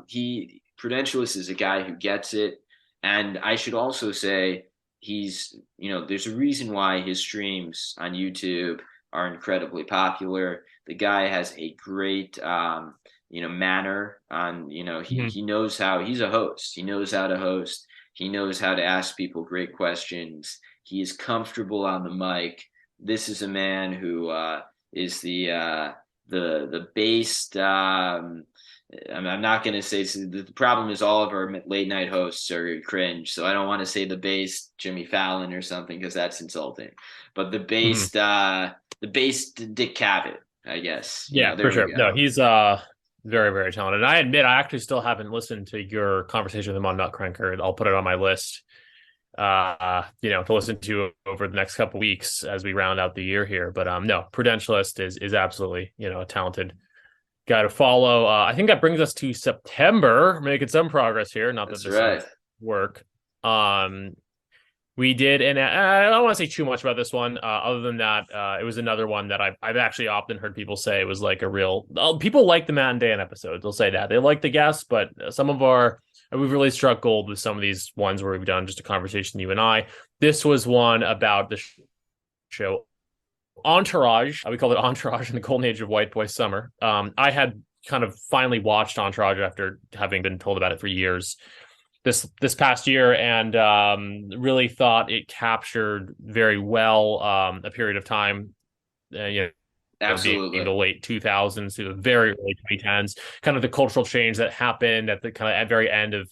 he Prudentialist is a guy who gets it. And I should also say there's a reason why his streams on YouTube are incredibly popular. The guy has a great manner on, Mhm. he knows how, he's a host. He knows how to host. He knows how to ask people great questions. He is comfortable on the mic. This is a man who is the based I'm not going to say the problem is all of our late night hosts are cringe, so I don't want to say the based Jimmy Fallon or something because that's insulting. But Mhm. the based Dick Cavett, I guess. Yeah, for There we sure. No, go. he's very, very talented. And I admit I actually still haven't listened to your conversation with him on Nutcracker. I'll put it on my list to listen to over the next couple weeks as we round out the year here. But no, Prudentialist is absolutely, a talented got to follow. I think that brings us to September, making some progress here. Not that That's this right. is work. We did, and I don't want to say too much about this one. Other than that, it was another one that I've actually often heard people say it was like a real. People like the Matt and Dan episodes. They'll say that they like the guests, but we've really struck gold with some of these ones where we've done just a conversation, you and I. This was one about the show Entourage. We called it Entourage in the Golden Age of White Boy Summer. I had kind of finally watched Entourage after having been told about it for years this past year, and really thought it captured very well a period of time. Being Absolutely. the late 2000s to the very early 2010s, kind of the cultural change that happened at the kind of at very end of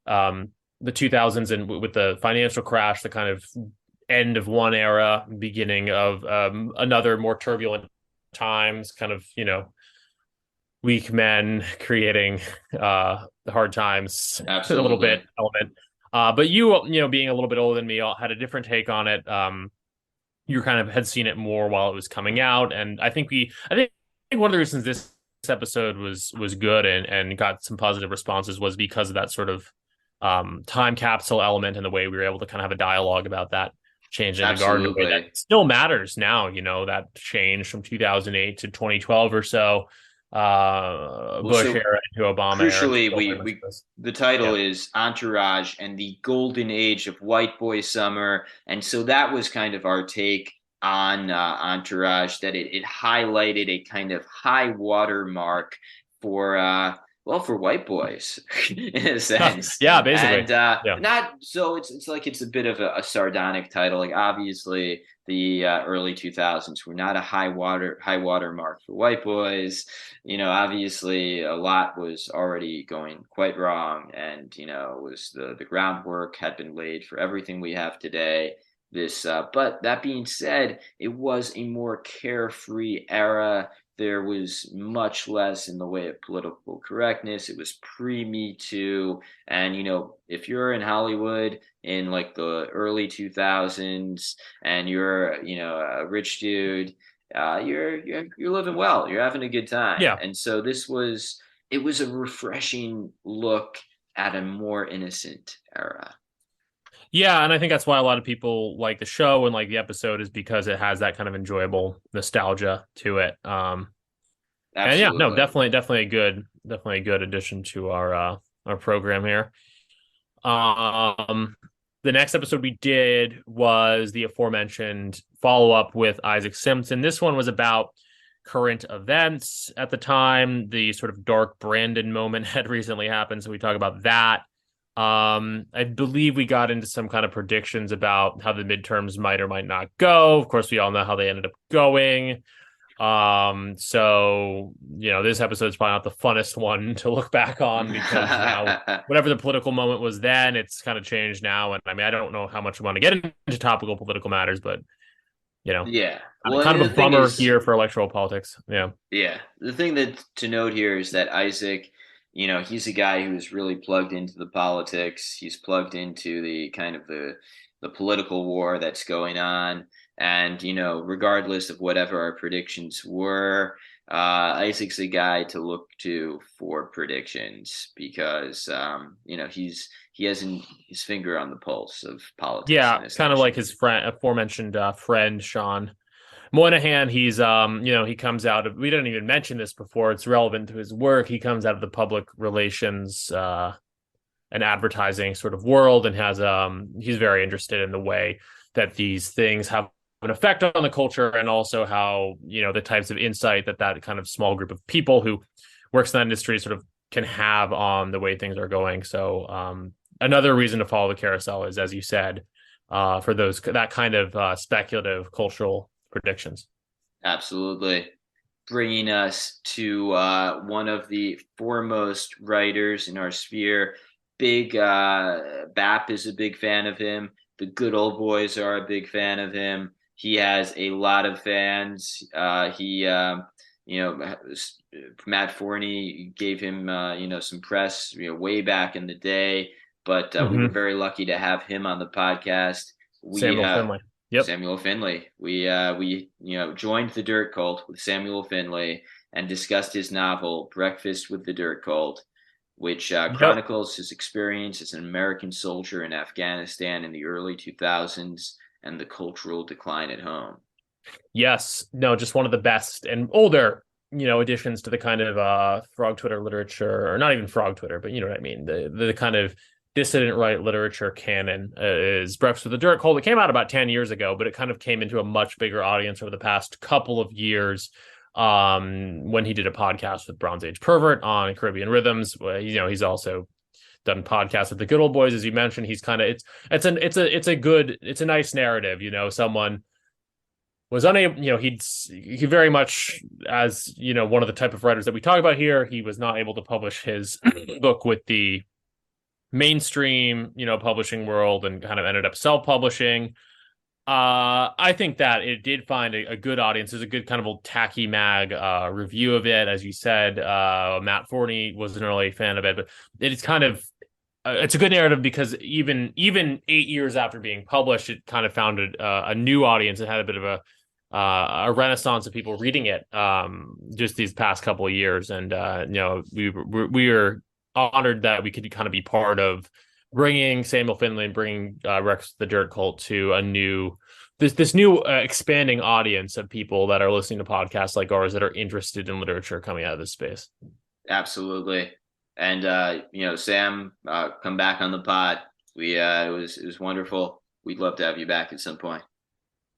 the 2000s, and with the financial crash, the kind of end of one era, beginning of another more turbulent times, kind of, weak men creating the hard times a little Absolutely. bit element. But you being a little bit older than me, had a different take on it. You kind of had seen it more while it was coming out, and I think one of the reasons this episode was good and got some positive responses was because of that sort of time capsule element and the way we were able to kind of have a dialogue about that change in the garden in a way that Absolutely. still matters now. That change from 2008 to 2012 or so, Well, Bush so era to Obama era. crucially, Still very much we this. the title Yeah. is Entourage and the Golden Age of White Boy Summer, and so that was kind of our take on Entourage. That it highlighted a kind of high water mark for for white boys in a sense, Yeah, basically. and Yeah. not so it's like it's a bit of a sardonic title. Like obviously the early 2000s were not a high water mark for white boys. Obviously a lot was already going quite wrong, and it was the groundwork had been laid for everything we have today. But that being said, it was a more carefree era. There was much less in the way of political correctness. It was pre Me Too. And, if you're in Hollywood in like the early 2000s and you're, a rich dude, you're living well. You're having a good time. Yeah. And so it was a refreshing look at a more innocent era. Yeah, and I think that's why a lot of people like the show and like the episode, is because it has that kind of enjoyable nostalgia to it. And yeah, no, Absolutely. definitely a good addition to our program here. Um, the next episode we did was the aforementioned follow up with Isaac Simpson. This one was about current events at the time. The sort of dark Brandon moment had recently happened, so we talk about that. I believe we got into some kind of predictions about how the midterms might or might not go. Of course, we all know how they ended up going. So this episode is probably not the funnest one to look back on, because now whatever the political moment was then, it's kind of changed now. And I mean, I don't know how much we want to get into topical political matters, but Yeah. Well, kind and of the a thing bummer is, year for electoral politics. Yeah. yeah, the thing that to note here is that Isaac, he's a guy who's really plugged into the politics. He's plugged into the kind of the political war that's going on. And, regardless of whatever our predictions were, Isaac's a guy to look to for predictions because, he has his finger on the pulse of politics in Yeah. this Kind of like nation. his aforementioned friend, Sean Moynihan. He's he comes out of, we didn't even mention this before, it's relevant to his work. He comes out of the public relations and advertising sort of world, and has he's very interested in the way that these things have an effect on the culture, and also how the types of insight that kind of small group of people who works in that industry sort of can have on the way things are going. So another reason to follow the carousel is, as you said, for that kind of speculative cultural predictions. Absolutely. Bringing us to one of the foremost writers in our sphere. Big Bap is a big fan of him. The Good Old Boys are a big fan of him. He has a lot of fans. Matt Forney gave him, some press, way back in the day. But we were Mm-hmm. very lucky to have him on the podcast. We Samuel Finley. Yep. Samuel Finley. We joined the Dirt Cult with Samuel Finley, and discussed his novel Breakfast with the Dirt Cult, which Yep. chronicles his experience as an American soldier in Afghanistan in the early 2000s and the cultural decline at home. Yes. No, just one of the best and older, additions to the kind of frog Twitter literature, or not even frog Twitter, but you know what I mean. The kind of dissident right literature canon is Breakfast with the Dirt Cult. It came out about 10 years ago, but it kind of came into a much bigger audience over the past couple of years. When he did a podcast with Bronze Age Pervert on Caribbean Rhythms. He's also done podcasts with the Good Old Boys, as you mentioned. He's kind of it's a nice narrative. Someone was unable, he very much, as one of the type of writers that we talk about here, he was not able to publish his book with the mainstream publishing world, and kind of ended up self-publishing. I think that it did find a good audience. There's a good kind of old tacky mag review of it, as you said. Matt Forney was an early fan of it, but it's kind of it's a good narrative because even 8 years after being published, it kind of found a new audience and had a bit of a renaissance of people reading it just these past couple of years. And we are honored that we could kind of be part of bringing Samuel Finley and bringing Rex the Dirt Cult to a new expanding audience of people that are listening to podcasts like ours that are interested in literature coming out of this space. Absolutely. And Sam, come back on the pod. It was wonderful. We'd love to have you back at some point.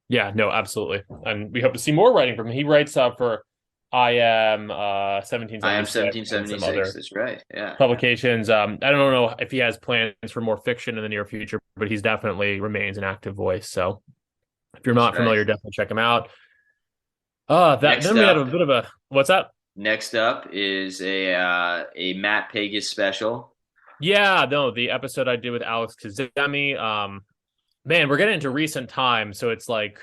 Yeah, no, absolutely. And we hope to see more writing from him. He writes for I Am 1776. I Am 1776. That's right. Yeah. Publications. I don't know if he has plans for more fiction in the near future, but he's definitely remains an active voice. So if you're not familiar, definitely check him out. Then we had a bit of a what's that? Next up is a Matt Pegas special. Yeah, no, the episode I did with Alex Kazemi. Man, we're getting into recent times, so it's like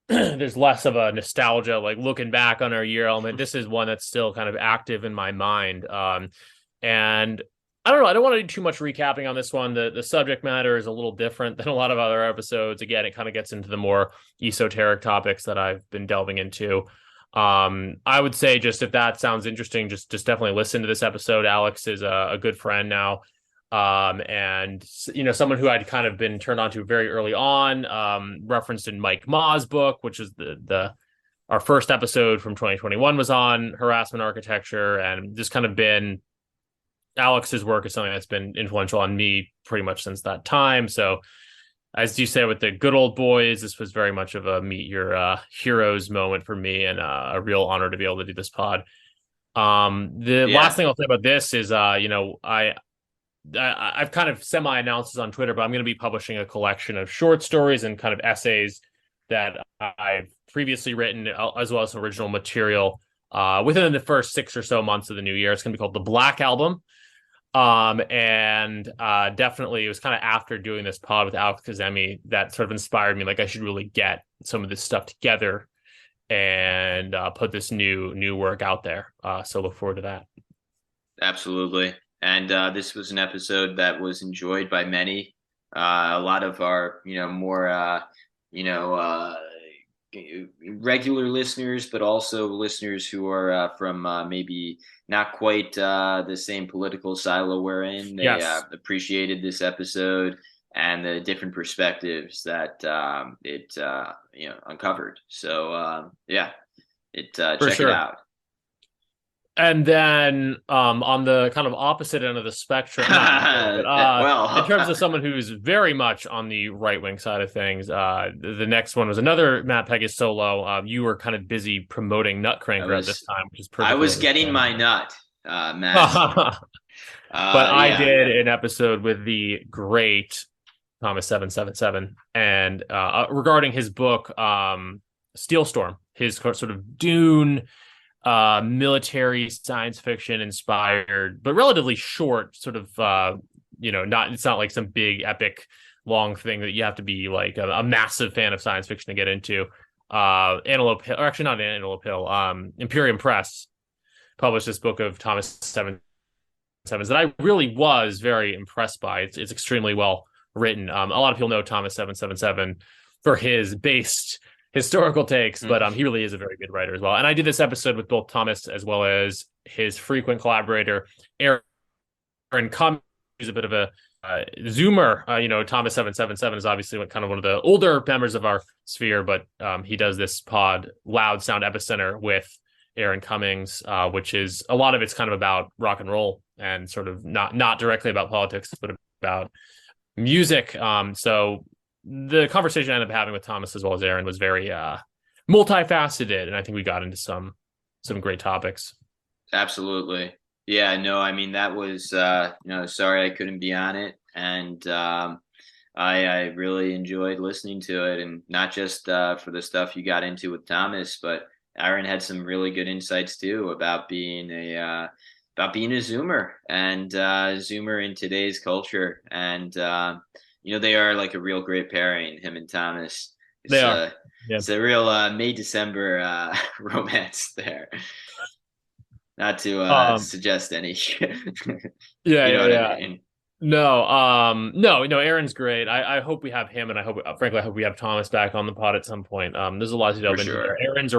there's less of a nostalgia, like looking back on our year element. This is one that's still kind of active in my mind. And I don't know, I don't want to do too much recapping on this one. The subject matter is a little different than a lot of other episodes. Again, it kind of gets into the more esoteric topics that I've been delving into. I would say, just if that sounds interesting, just definitely listen to this episode. Alex is a good friend now. And someone who I'd kind of been turned on to very early on, referenced in Mike Ma's book, which is our first episode from 2021 was on harassment architecture, and just kind of been Alex's work is something that's been influential on me pretty much since that time. So as you say, with the Good Old Boys, this was very much of a meet your heroes moment for me, and a real honor to be able to do this pod. Last thing I'll say about this is, I've kind of semi-announced this on Twitter, but I'm going to be publishing a collection of short stories and kind of essays that I've previously written, as well as some original material within the first 6 or so months of the new year. It's going to be called The Black Album. Definitely it was kind of after doing this pod with Alex Kazemi that sort of inspired me. Like, I should really get some of this stuff together and put this new work out there. So look forward to that. Absolutely. And this was an episode that was enjoyed by many. A lot of our, more, regular listeners, but also listeners who are from maybe not quite the same political silo we're in. They appreciated this episode and the different perspectives that it uncovered. So check it out. And then on the kind of opposite end of the spectrum, in terms of someone who's very much on the right-wing side of things, the next one was another Matt Pegas solo. You were kind of busy promoting Nutcracker at this time, which is perfect. I was getting my nut, Matt. I did an episode with the great Thomas 777, and regarding his book, Steel Storm, his sort of Dune military science fiction inspired, but relatively short, sort of it's not like some big epic long thing that you have to be like a massive fan of science fiction to get into. Antelope Hill, or actually not Antelope Hill, Imperium Press published this book of Thomas 777 that I really was very impressed by. It's extremely well written. A lot of people know Thomas 777 for his based historical takes, but he really is a very good writer as well. And I did this episode with both Thomas as well as his frequent collaborator Aaron Cummings, who's a bit of a Zoomer. Thomas 777 is obviously kind of one of the older members of our sphere, but he does this pod, Loud Sound Epicenter, with Aaron Cummings, which is a lot of it's kind of about rock and roll and sort of not directly about politics, but about music. So the conversation I ended up having with Thomas as well as Aaron was very multifaceted, and I think we got into some great topics. Absolutely. Yeah, no, I mean, that was, sorry I couldn't be on it. And I really enjoyed listening to it, and not just for the stuff you got into with Thomas, but Aaron had some really good insights too about being a Zoomer and Zoomer in today's culture. And, they are like a real great pairing, him and Thomas. They are. Yeah. It's a real May-December romance there. Not to suggest any. I mean? No, Aaron's great. I hope we have him, and I hope we have Thomas back on the pod at some point. There's a lot to delve into there. Aaron's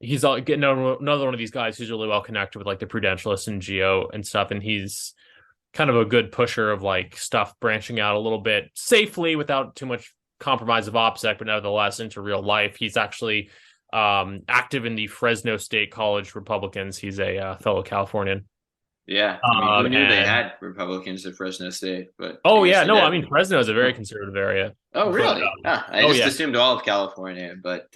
he's getting another one of these guys who's really well connected with like the Prudentialists and Geo and stuff, and he's kind of a good pusher of like stuff branching out a little bit safely without too much compromise of OPSEC, but nevertheless into real life. He's actually active in the Fresno State College Republicans. He's a fellow Californian. Yeah, I mean, who knew they had Republicans at Fresno State? But Fresno is a very conservative area. Oh, really? I just assumed all of California, but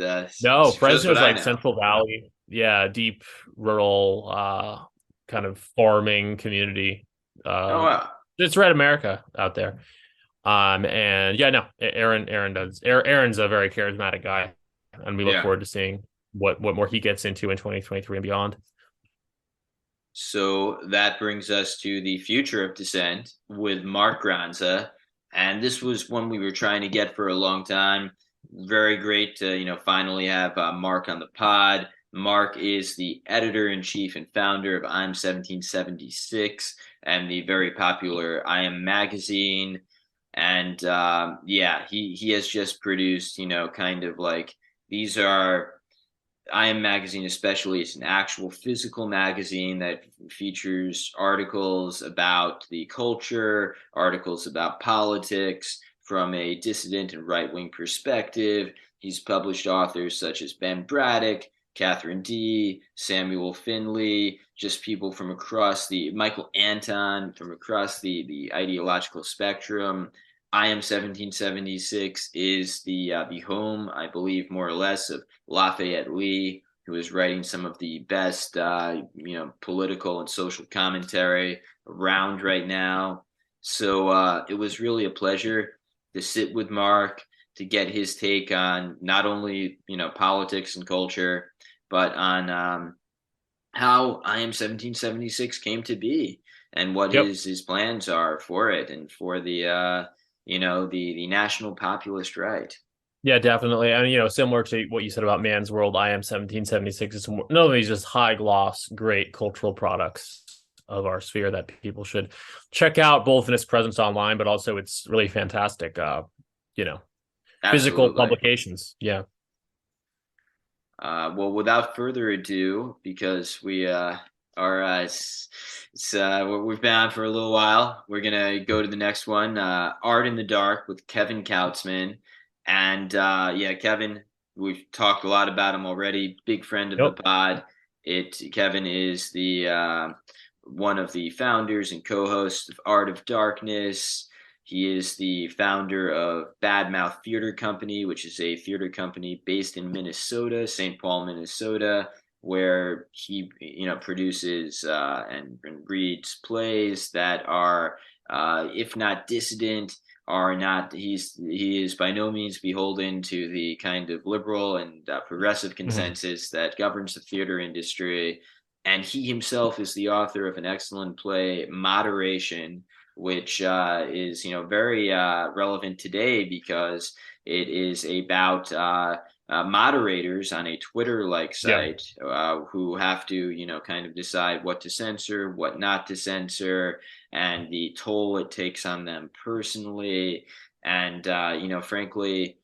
no, Fresno is like Central Valley. Yeah, deep rural kind of farming community. Wow. It's Red America out there. Aaron's a very charismatic guy, and we look forward to seeing what more he gets into in 2023 and beyond. So that brings us to the future of Dissent with Mark Granza. And this was one we were trying to get for a long time. Very great to, finally have Mark on the pod. Mark is the editor-in-chief and founder of I'm 1776 and the very popular I Am magazine. And he has just produced, kind of like, these are, I Am magazine especially, it's an actual physical magazine that features articles about the culture, articles about politics from a dissident and right-wing perspective. He's published authors such as Ben Braddock, Catherine D., Samuel Finley, just people from across Michael Anton, from across the ideological spectrum. I Am 1776 is the home, I believe, more or less, of Lafayette Lee, who is writing some of the best, political and social commentary around right now. So it was really a pleasure to sit with Mark, to get his take on not only, politics and culture, but on how I Am 1776 came to be and what his plans are for it and for the the national populist right. Yeah, definitely. And, similar to what you said about Man's World, I Am 1776 is one of these just high gloss, great cultural products of our sphere that people should check out, both in its presence online, but also it's really fantastic, physical publications. Yeah. Well, without further ado, because we we've been on for a little while, we're gonna go to the next one, Art in the Dark with Kevin Kautzman. And Kevin, we've talked a lot about him already. Big friend of the pod. Kevin is the one of the founders and co-hosts of Art of Darkness. He is the founder of Badmouth Theater Company, which is a theater company based in Minnesota, St. Paul, Minnesota, where he produces and reads plays that are, if not dissident, are not. He is by no means beholden to the kind of liberal and progressive consensus that governs the theater industry. And he himself is the author of an excellent play, Moderation, which is very relevant today because it is about moderators on a Twitter-like site who have to kind of decide what to censor, what not to censor, and the toll it takes on them personally. And frankly,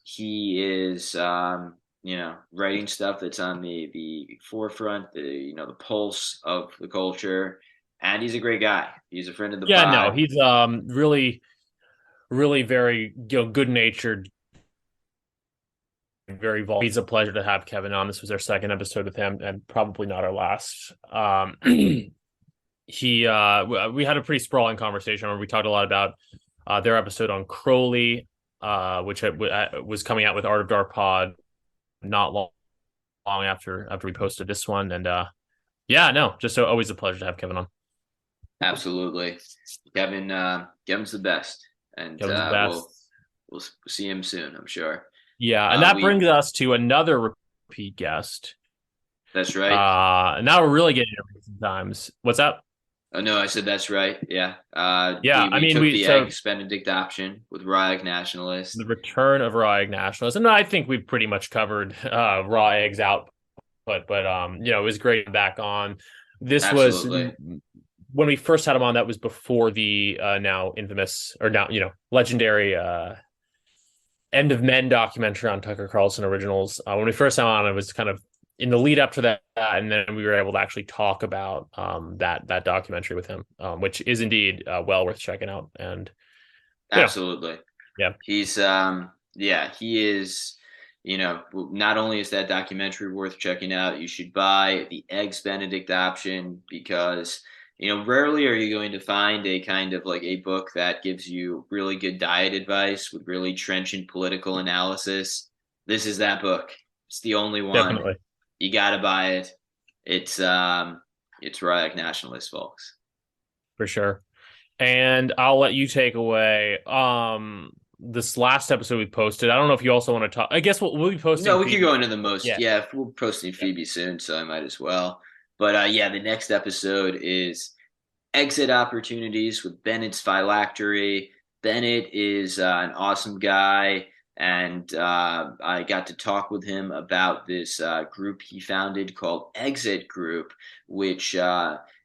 he is writing stuff that's on the forefront, the pulse of the culture, and he's a great guy. He's a friend of the Yeah, no, pod. he's really really very good natured, very volatile. He's a pleasure to have Kevin on. This was our second episode with him, and probably not our last. We had a pretty sprawling conversation where we talked a lot about their episode on Crowley, which was coming out with Art of Dark Pod not long after we posted this one, and yeah, no, just always a pleasure to have Kevin on. Absolutely, Kevin's the best, and Kevin's the best. we'll see him soon, I'm sure. Yeah, and that brings us to another repeat guest. That's right. Now we're really getting into recent times. What's up? Oh no, I said that's right. Yeah. Yeah, we took the Eggs Benedict option with Raw Egg Nationalist. The return of Raw Egg Nationalist, and I think we've pretty much covered Raw Eggs out, but it was great back on. This Absolutely. was when we first had him on. That was before the now infamous, or now legendary End of Men documentary on Tucker Carlson Originals. When we first had him on, it was kind of in the lead up to that, and then we were able to actually talk about that documentary with him, which is indeed well worth checking out. And absolutely, yeah, he's he is. Not only is that documentary worth checking out, you should buy the Eggs Benedict option, because rarely are you going to find a kind of like a book that gives you really good diet advice with really trenchant political analysis. This is that book. It's the only one. Definitely. You got to buy it. It's Raw Egg Nationalist, folks. For sure. And I'll let you take away this last episode we posted. I don't know if you also want to talk. I guess we'll be posting. No, we could go into the most. Yeah, we're posting Phoebe soon, so I might as well. But the next episode is Exit Opportunities with Bennett's Phylactery. Bennett is an awesome guy, and I got to talk with him about this group he founded called Exit Group, which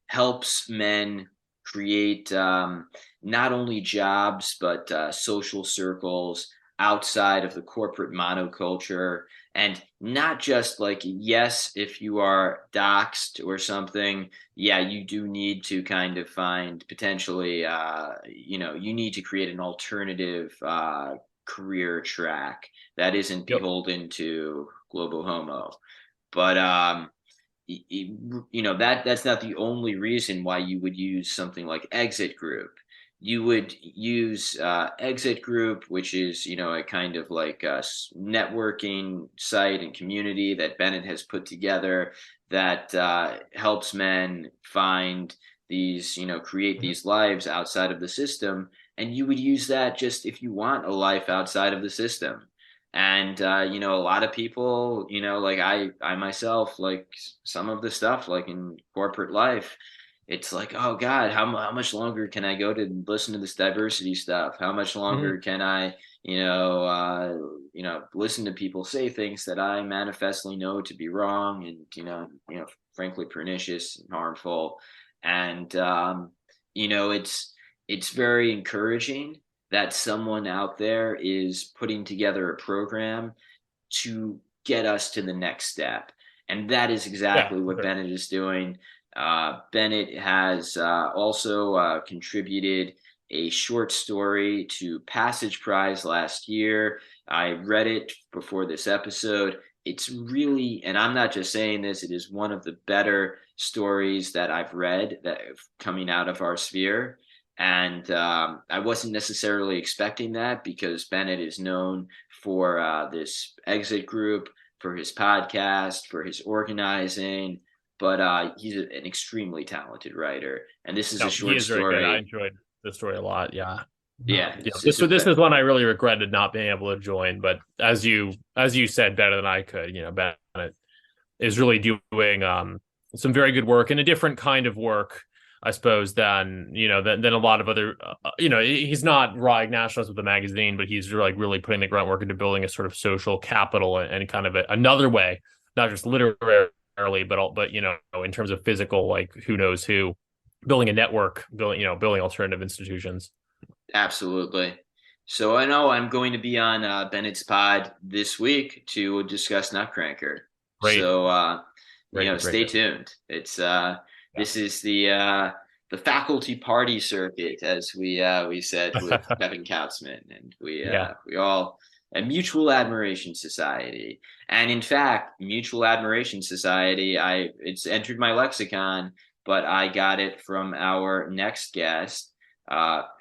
helps men create not only jobs but social circles outside of the corporate monoculture. And not just like, yes, if you are doxxed or something, you do need to kind of find potentially, you need to create an alternative career track that isn't beholden to global homo. But that's not the only reason why you would use something like Exit Group. You would use Exit Group, which is a kind of like a networking site and community that Bennett has put together that helps men find these, create these lives outside of the system. And you would use that just if you want a life outside of the system. And a lot of people, like I myself, like some of the stuff like in corporate life, it's like, oh God, how much longer can I go to listen to this diversity stuff? How much longer can I, listen to people say things that I manifestly know to be wrong and frankly pernicious and harmful. And it's very encouraging that someone out there is putting together a program to get us to the next step. And that is exactly what Bennett is doing. Bennett has also contributed a short story to Passage Prize last year. I read it before this episode. It's really, and I'm not just saying this, it is one of the better stories that I've read that coming out of our sphere. And I wasn't necessarily expecting that, because Bennett is known for this Exit Group, for his podcast, for his organizing. But he's an extremely talented writer, and this is a short story. I enjoyed the story a lot. Yeah. This is one I really regretted not being able to join, but as you said better than I could, Bennett is really doing some very good work, and a different kind of work, I suppose, than a lot of other. He's not Raw Egg Nationalist with the magazine, but he's really putting the grunt work into building a sort of social capital and kind of another way, not just literary. But in terms of physical, like who knows who, building a network, building alternative institutions. Absolutely. So I know I'm going to be on Bennett's pod this week to discuss Nutcracker. Great, So great. stay tuned. It's Yeah. this is the faculty party circuit, as we said with Kevin Kautzman, and Yeah. we all a mutual admiration society. And in fact, mutual admiration society, it's entered my lexicon, but I got it from our next guest,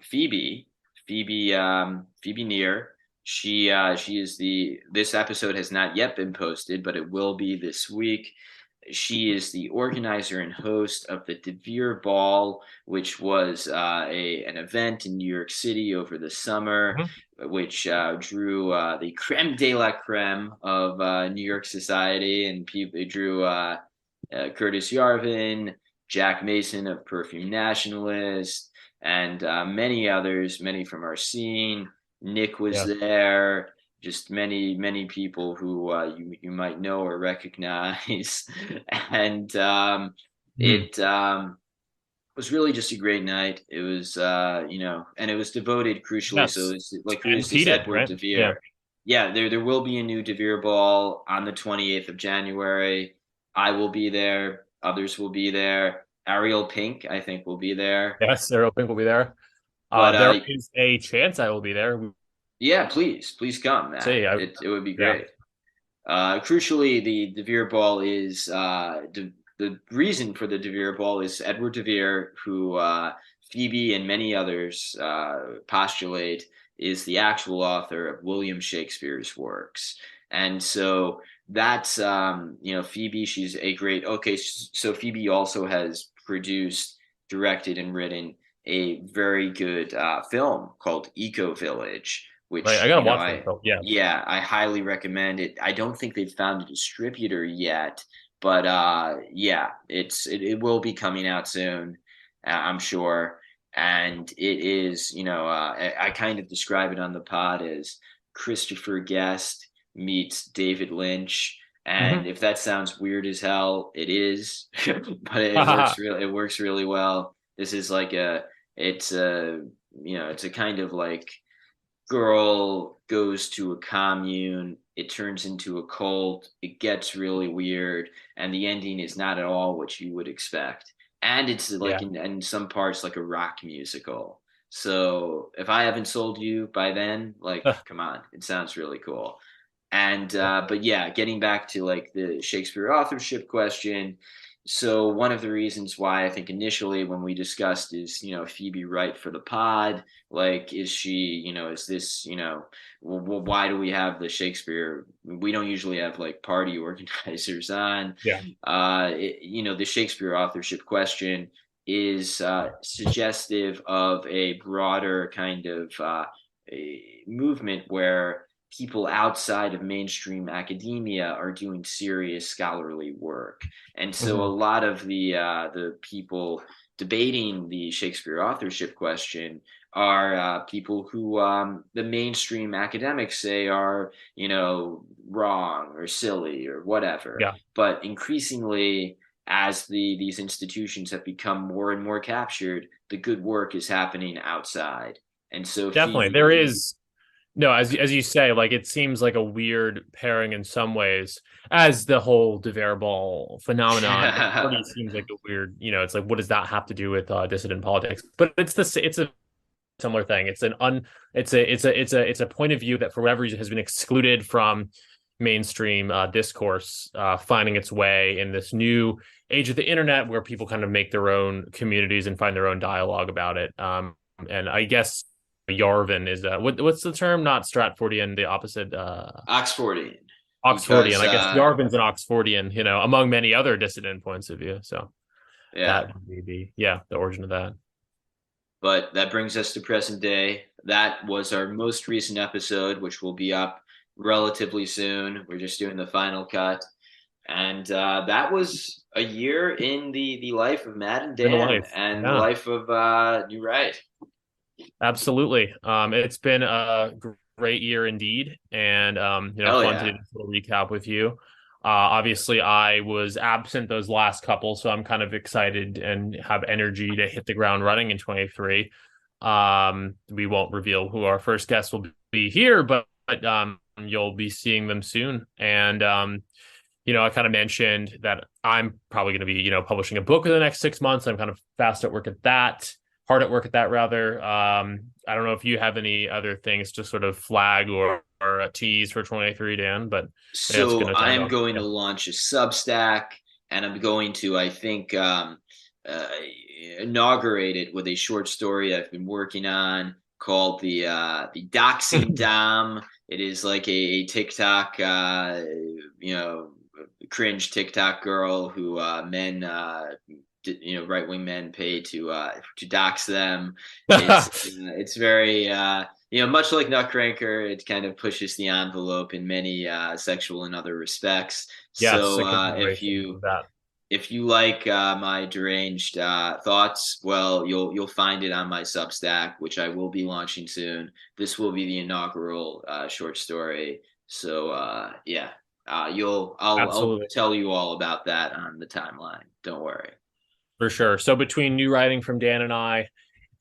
Phoebe. Phoebe Neer. She is this episode has not yet been posted, but it will be this week. She is the organizer and host of the De Vere Ball, which was an event in New York City over the summer, Mhm. which drew the creme de la creme of New York society, and it drew Curtis Yarvin, Jack Mason of Perfume Nationalist, and many others, many from our scene. Nick was Yeah. there. Just many people who you might know or recognize, and Mhm. it was really just a great night. It was and it was devoted crucially. So Yes. it's like who is this Antecedent, Edward right? de Yeah. Vere? Yeah, there will be a new De Vere ball on the 28th of January. I will be there. Others will be there. Ariel Pink, I think, will be there. Yes, Sarah Pink will be there. But There is a chance I will be there. yeah, please come, man. Say, It would be yeah. great. Crucially, the De Vere Ball is the reason for the De Vere Ball is Edward De Vere, who Phoebe and many others postulate is the actual author of William Shakespeare's works, and so that's Phoebe. She's a great. Okay, so Phoebe also has produced, directed, and written a very good film called Eco Village, Right. I which gotta watch that. Yeah. yeah, I highly recommend it. I don't think they've found a distributor yet, but yeah, it will be coming out soon, I'm sure. And it is, I kind of describe it on the pod as Christopher Guest meets David Lynch. Hmm. And if that sounds weird as hell, it is, but it works really well. This is like it's a, it's a kind of like girl goes to a commune, it turns into a cult, it gets really weird, and the ending is not at all what you would expect. And it's like Yeah. in some parts like a rock musical. So if I haven't sold you by then, like, come on, it sounds really cool. And but yeah, getting back to like the Shakespeare authorship question. So one of the reasons why I think initially when we discussed is, Phoebe right for the pod? Like, is she, is this, why do we have the Shakespeare? We don't usually have like party organizers on. Yeah. The Shakespeare authorship question is suggestive of a broader kind of a movement where people outside of mainstream academia are doing serious scholarly work. And so a Hmm. lot of the people debating the Shakespeare authorship question are people who the mainstream academics say are, wrong or silly or whatever. Yeah. But increasingly, as these institutions have become more and more captured, the good work is happening outside. And so Definitely. There Phoebe, is no, as you say, like it seems like a weird pairing in some ways, as the whole De Vere Ball phenomenon. It already seems like a weird, it's like what does that have to do with dissident politics? But it's a similar thing. It's a point of view that for whatever reason has been excluded from mainstream discourse, finding its way in this new age of the internet where people kind of make their own communities and find their own dialogue about it. And I guess Yarvin is what's the term? Not Stratfordian, the opposite. Oxfordian, Oxfordian. because I guess Yarvin's an Oxfordian, among many other dissident points of view. So yeah. that would be the origin of that. But that brings us to present day. That was our most recent episode, which will be up relatively soon. We're just doing the final cut. And that was a year in the life of Matt and In the Dan life. and the Yeah. life of New Right. Absolutely. It's been a great year indeed, and Hell fun to yeah. do this little recap with you. Obviously, I was absent those last couple, so I'm kind of excited and have energy to hit the ground running in 23. We won't reveal who our first guest will be here, but you'll be seeing them soon. And I kind of mentioned that I'm probably going to be, publishing a book in the next 6 months. I'm kind of hard at work at that rather. I don't know if you have any other things to sort of flag or a tease for 23, Dan, but So I'm going to launch a Substack, and I'm going to, I think, uh, inaugurate it with a short story I've been working on called the Doxing Dom. It is like a TikTok, cringe TikTok girl who men, right wing men pay to dox them. It's very much like Nutcracker. It kind of pushes the envelope in many sexual and other respects. yes, So if you like my deranged thoughts, well, you'll find it on my Substack, which I will be launching soon. This will be the inaugural short story. So I'll absolutely. tell you all about that on the timeline. Don't worry. For sure. So between new writing from Dan and I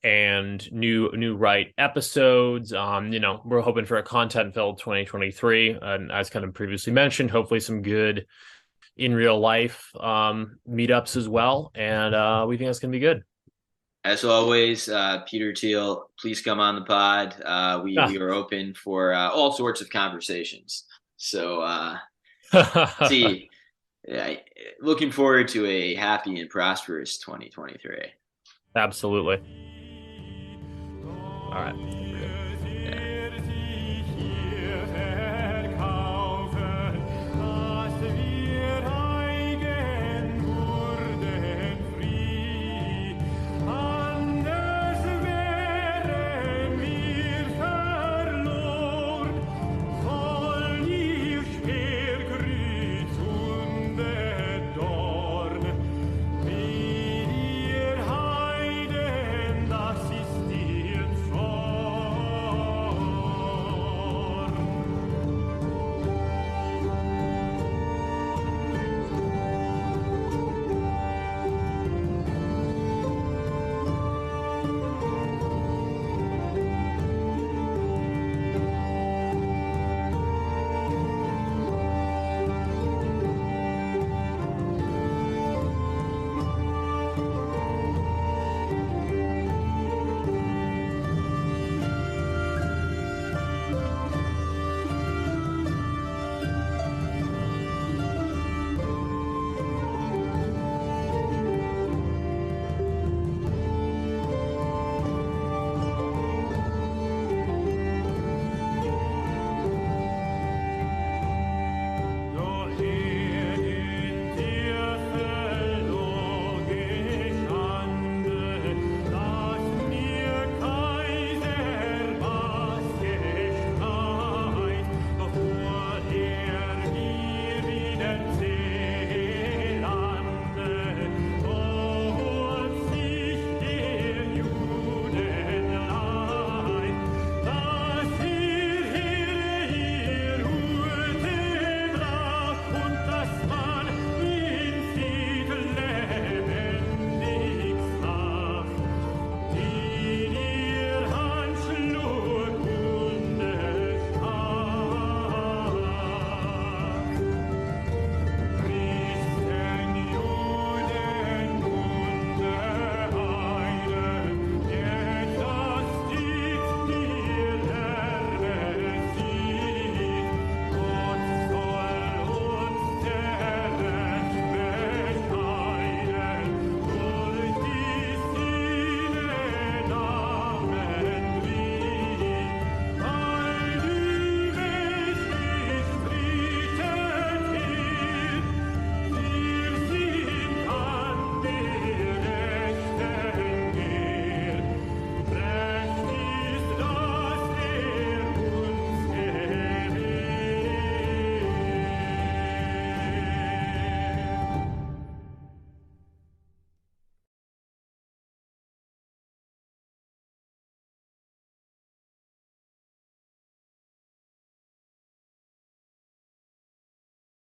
and new write episodes, we're hoping for a content-filled 2023. And as kind of previously mentioned, hopefully some good in real life meetups as well. And we think that's gonna be good. As always, Peter Thiel, please come on the pod. We are open for all sorts of conversations. So see. Yeah, looking forward to a happy and prosperous 2023. Absolutely. All right.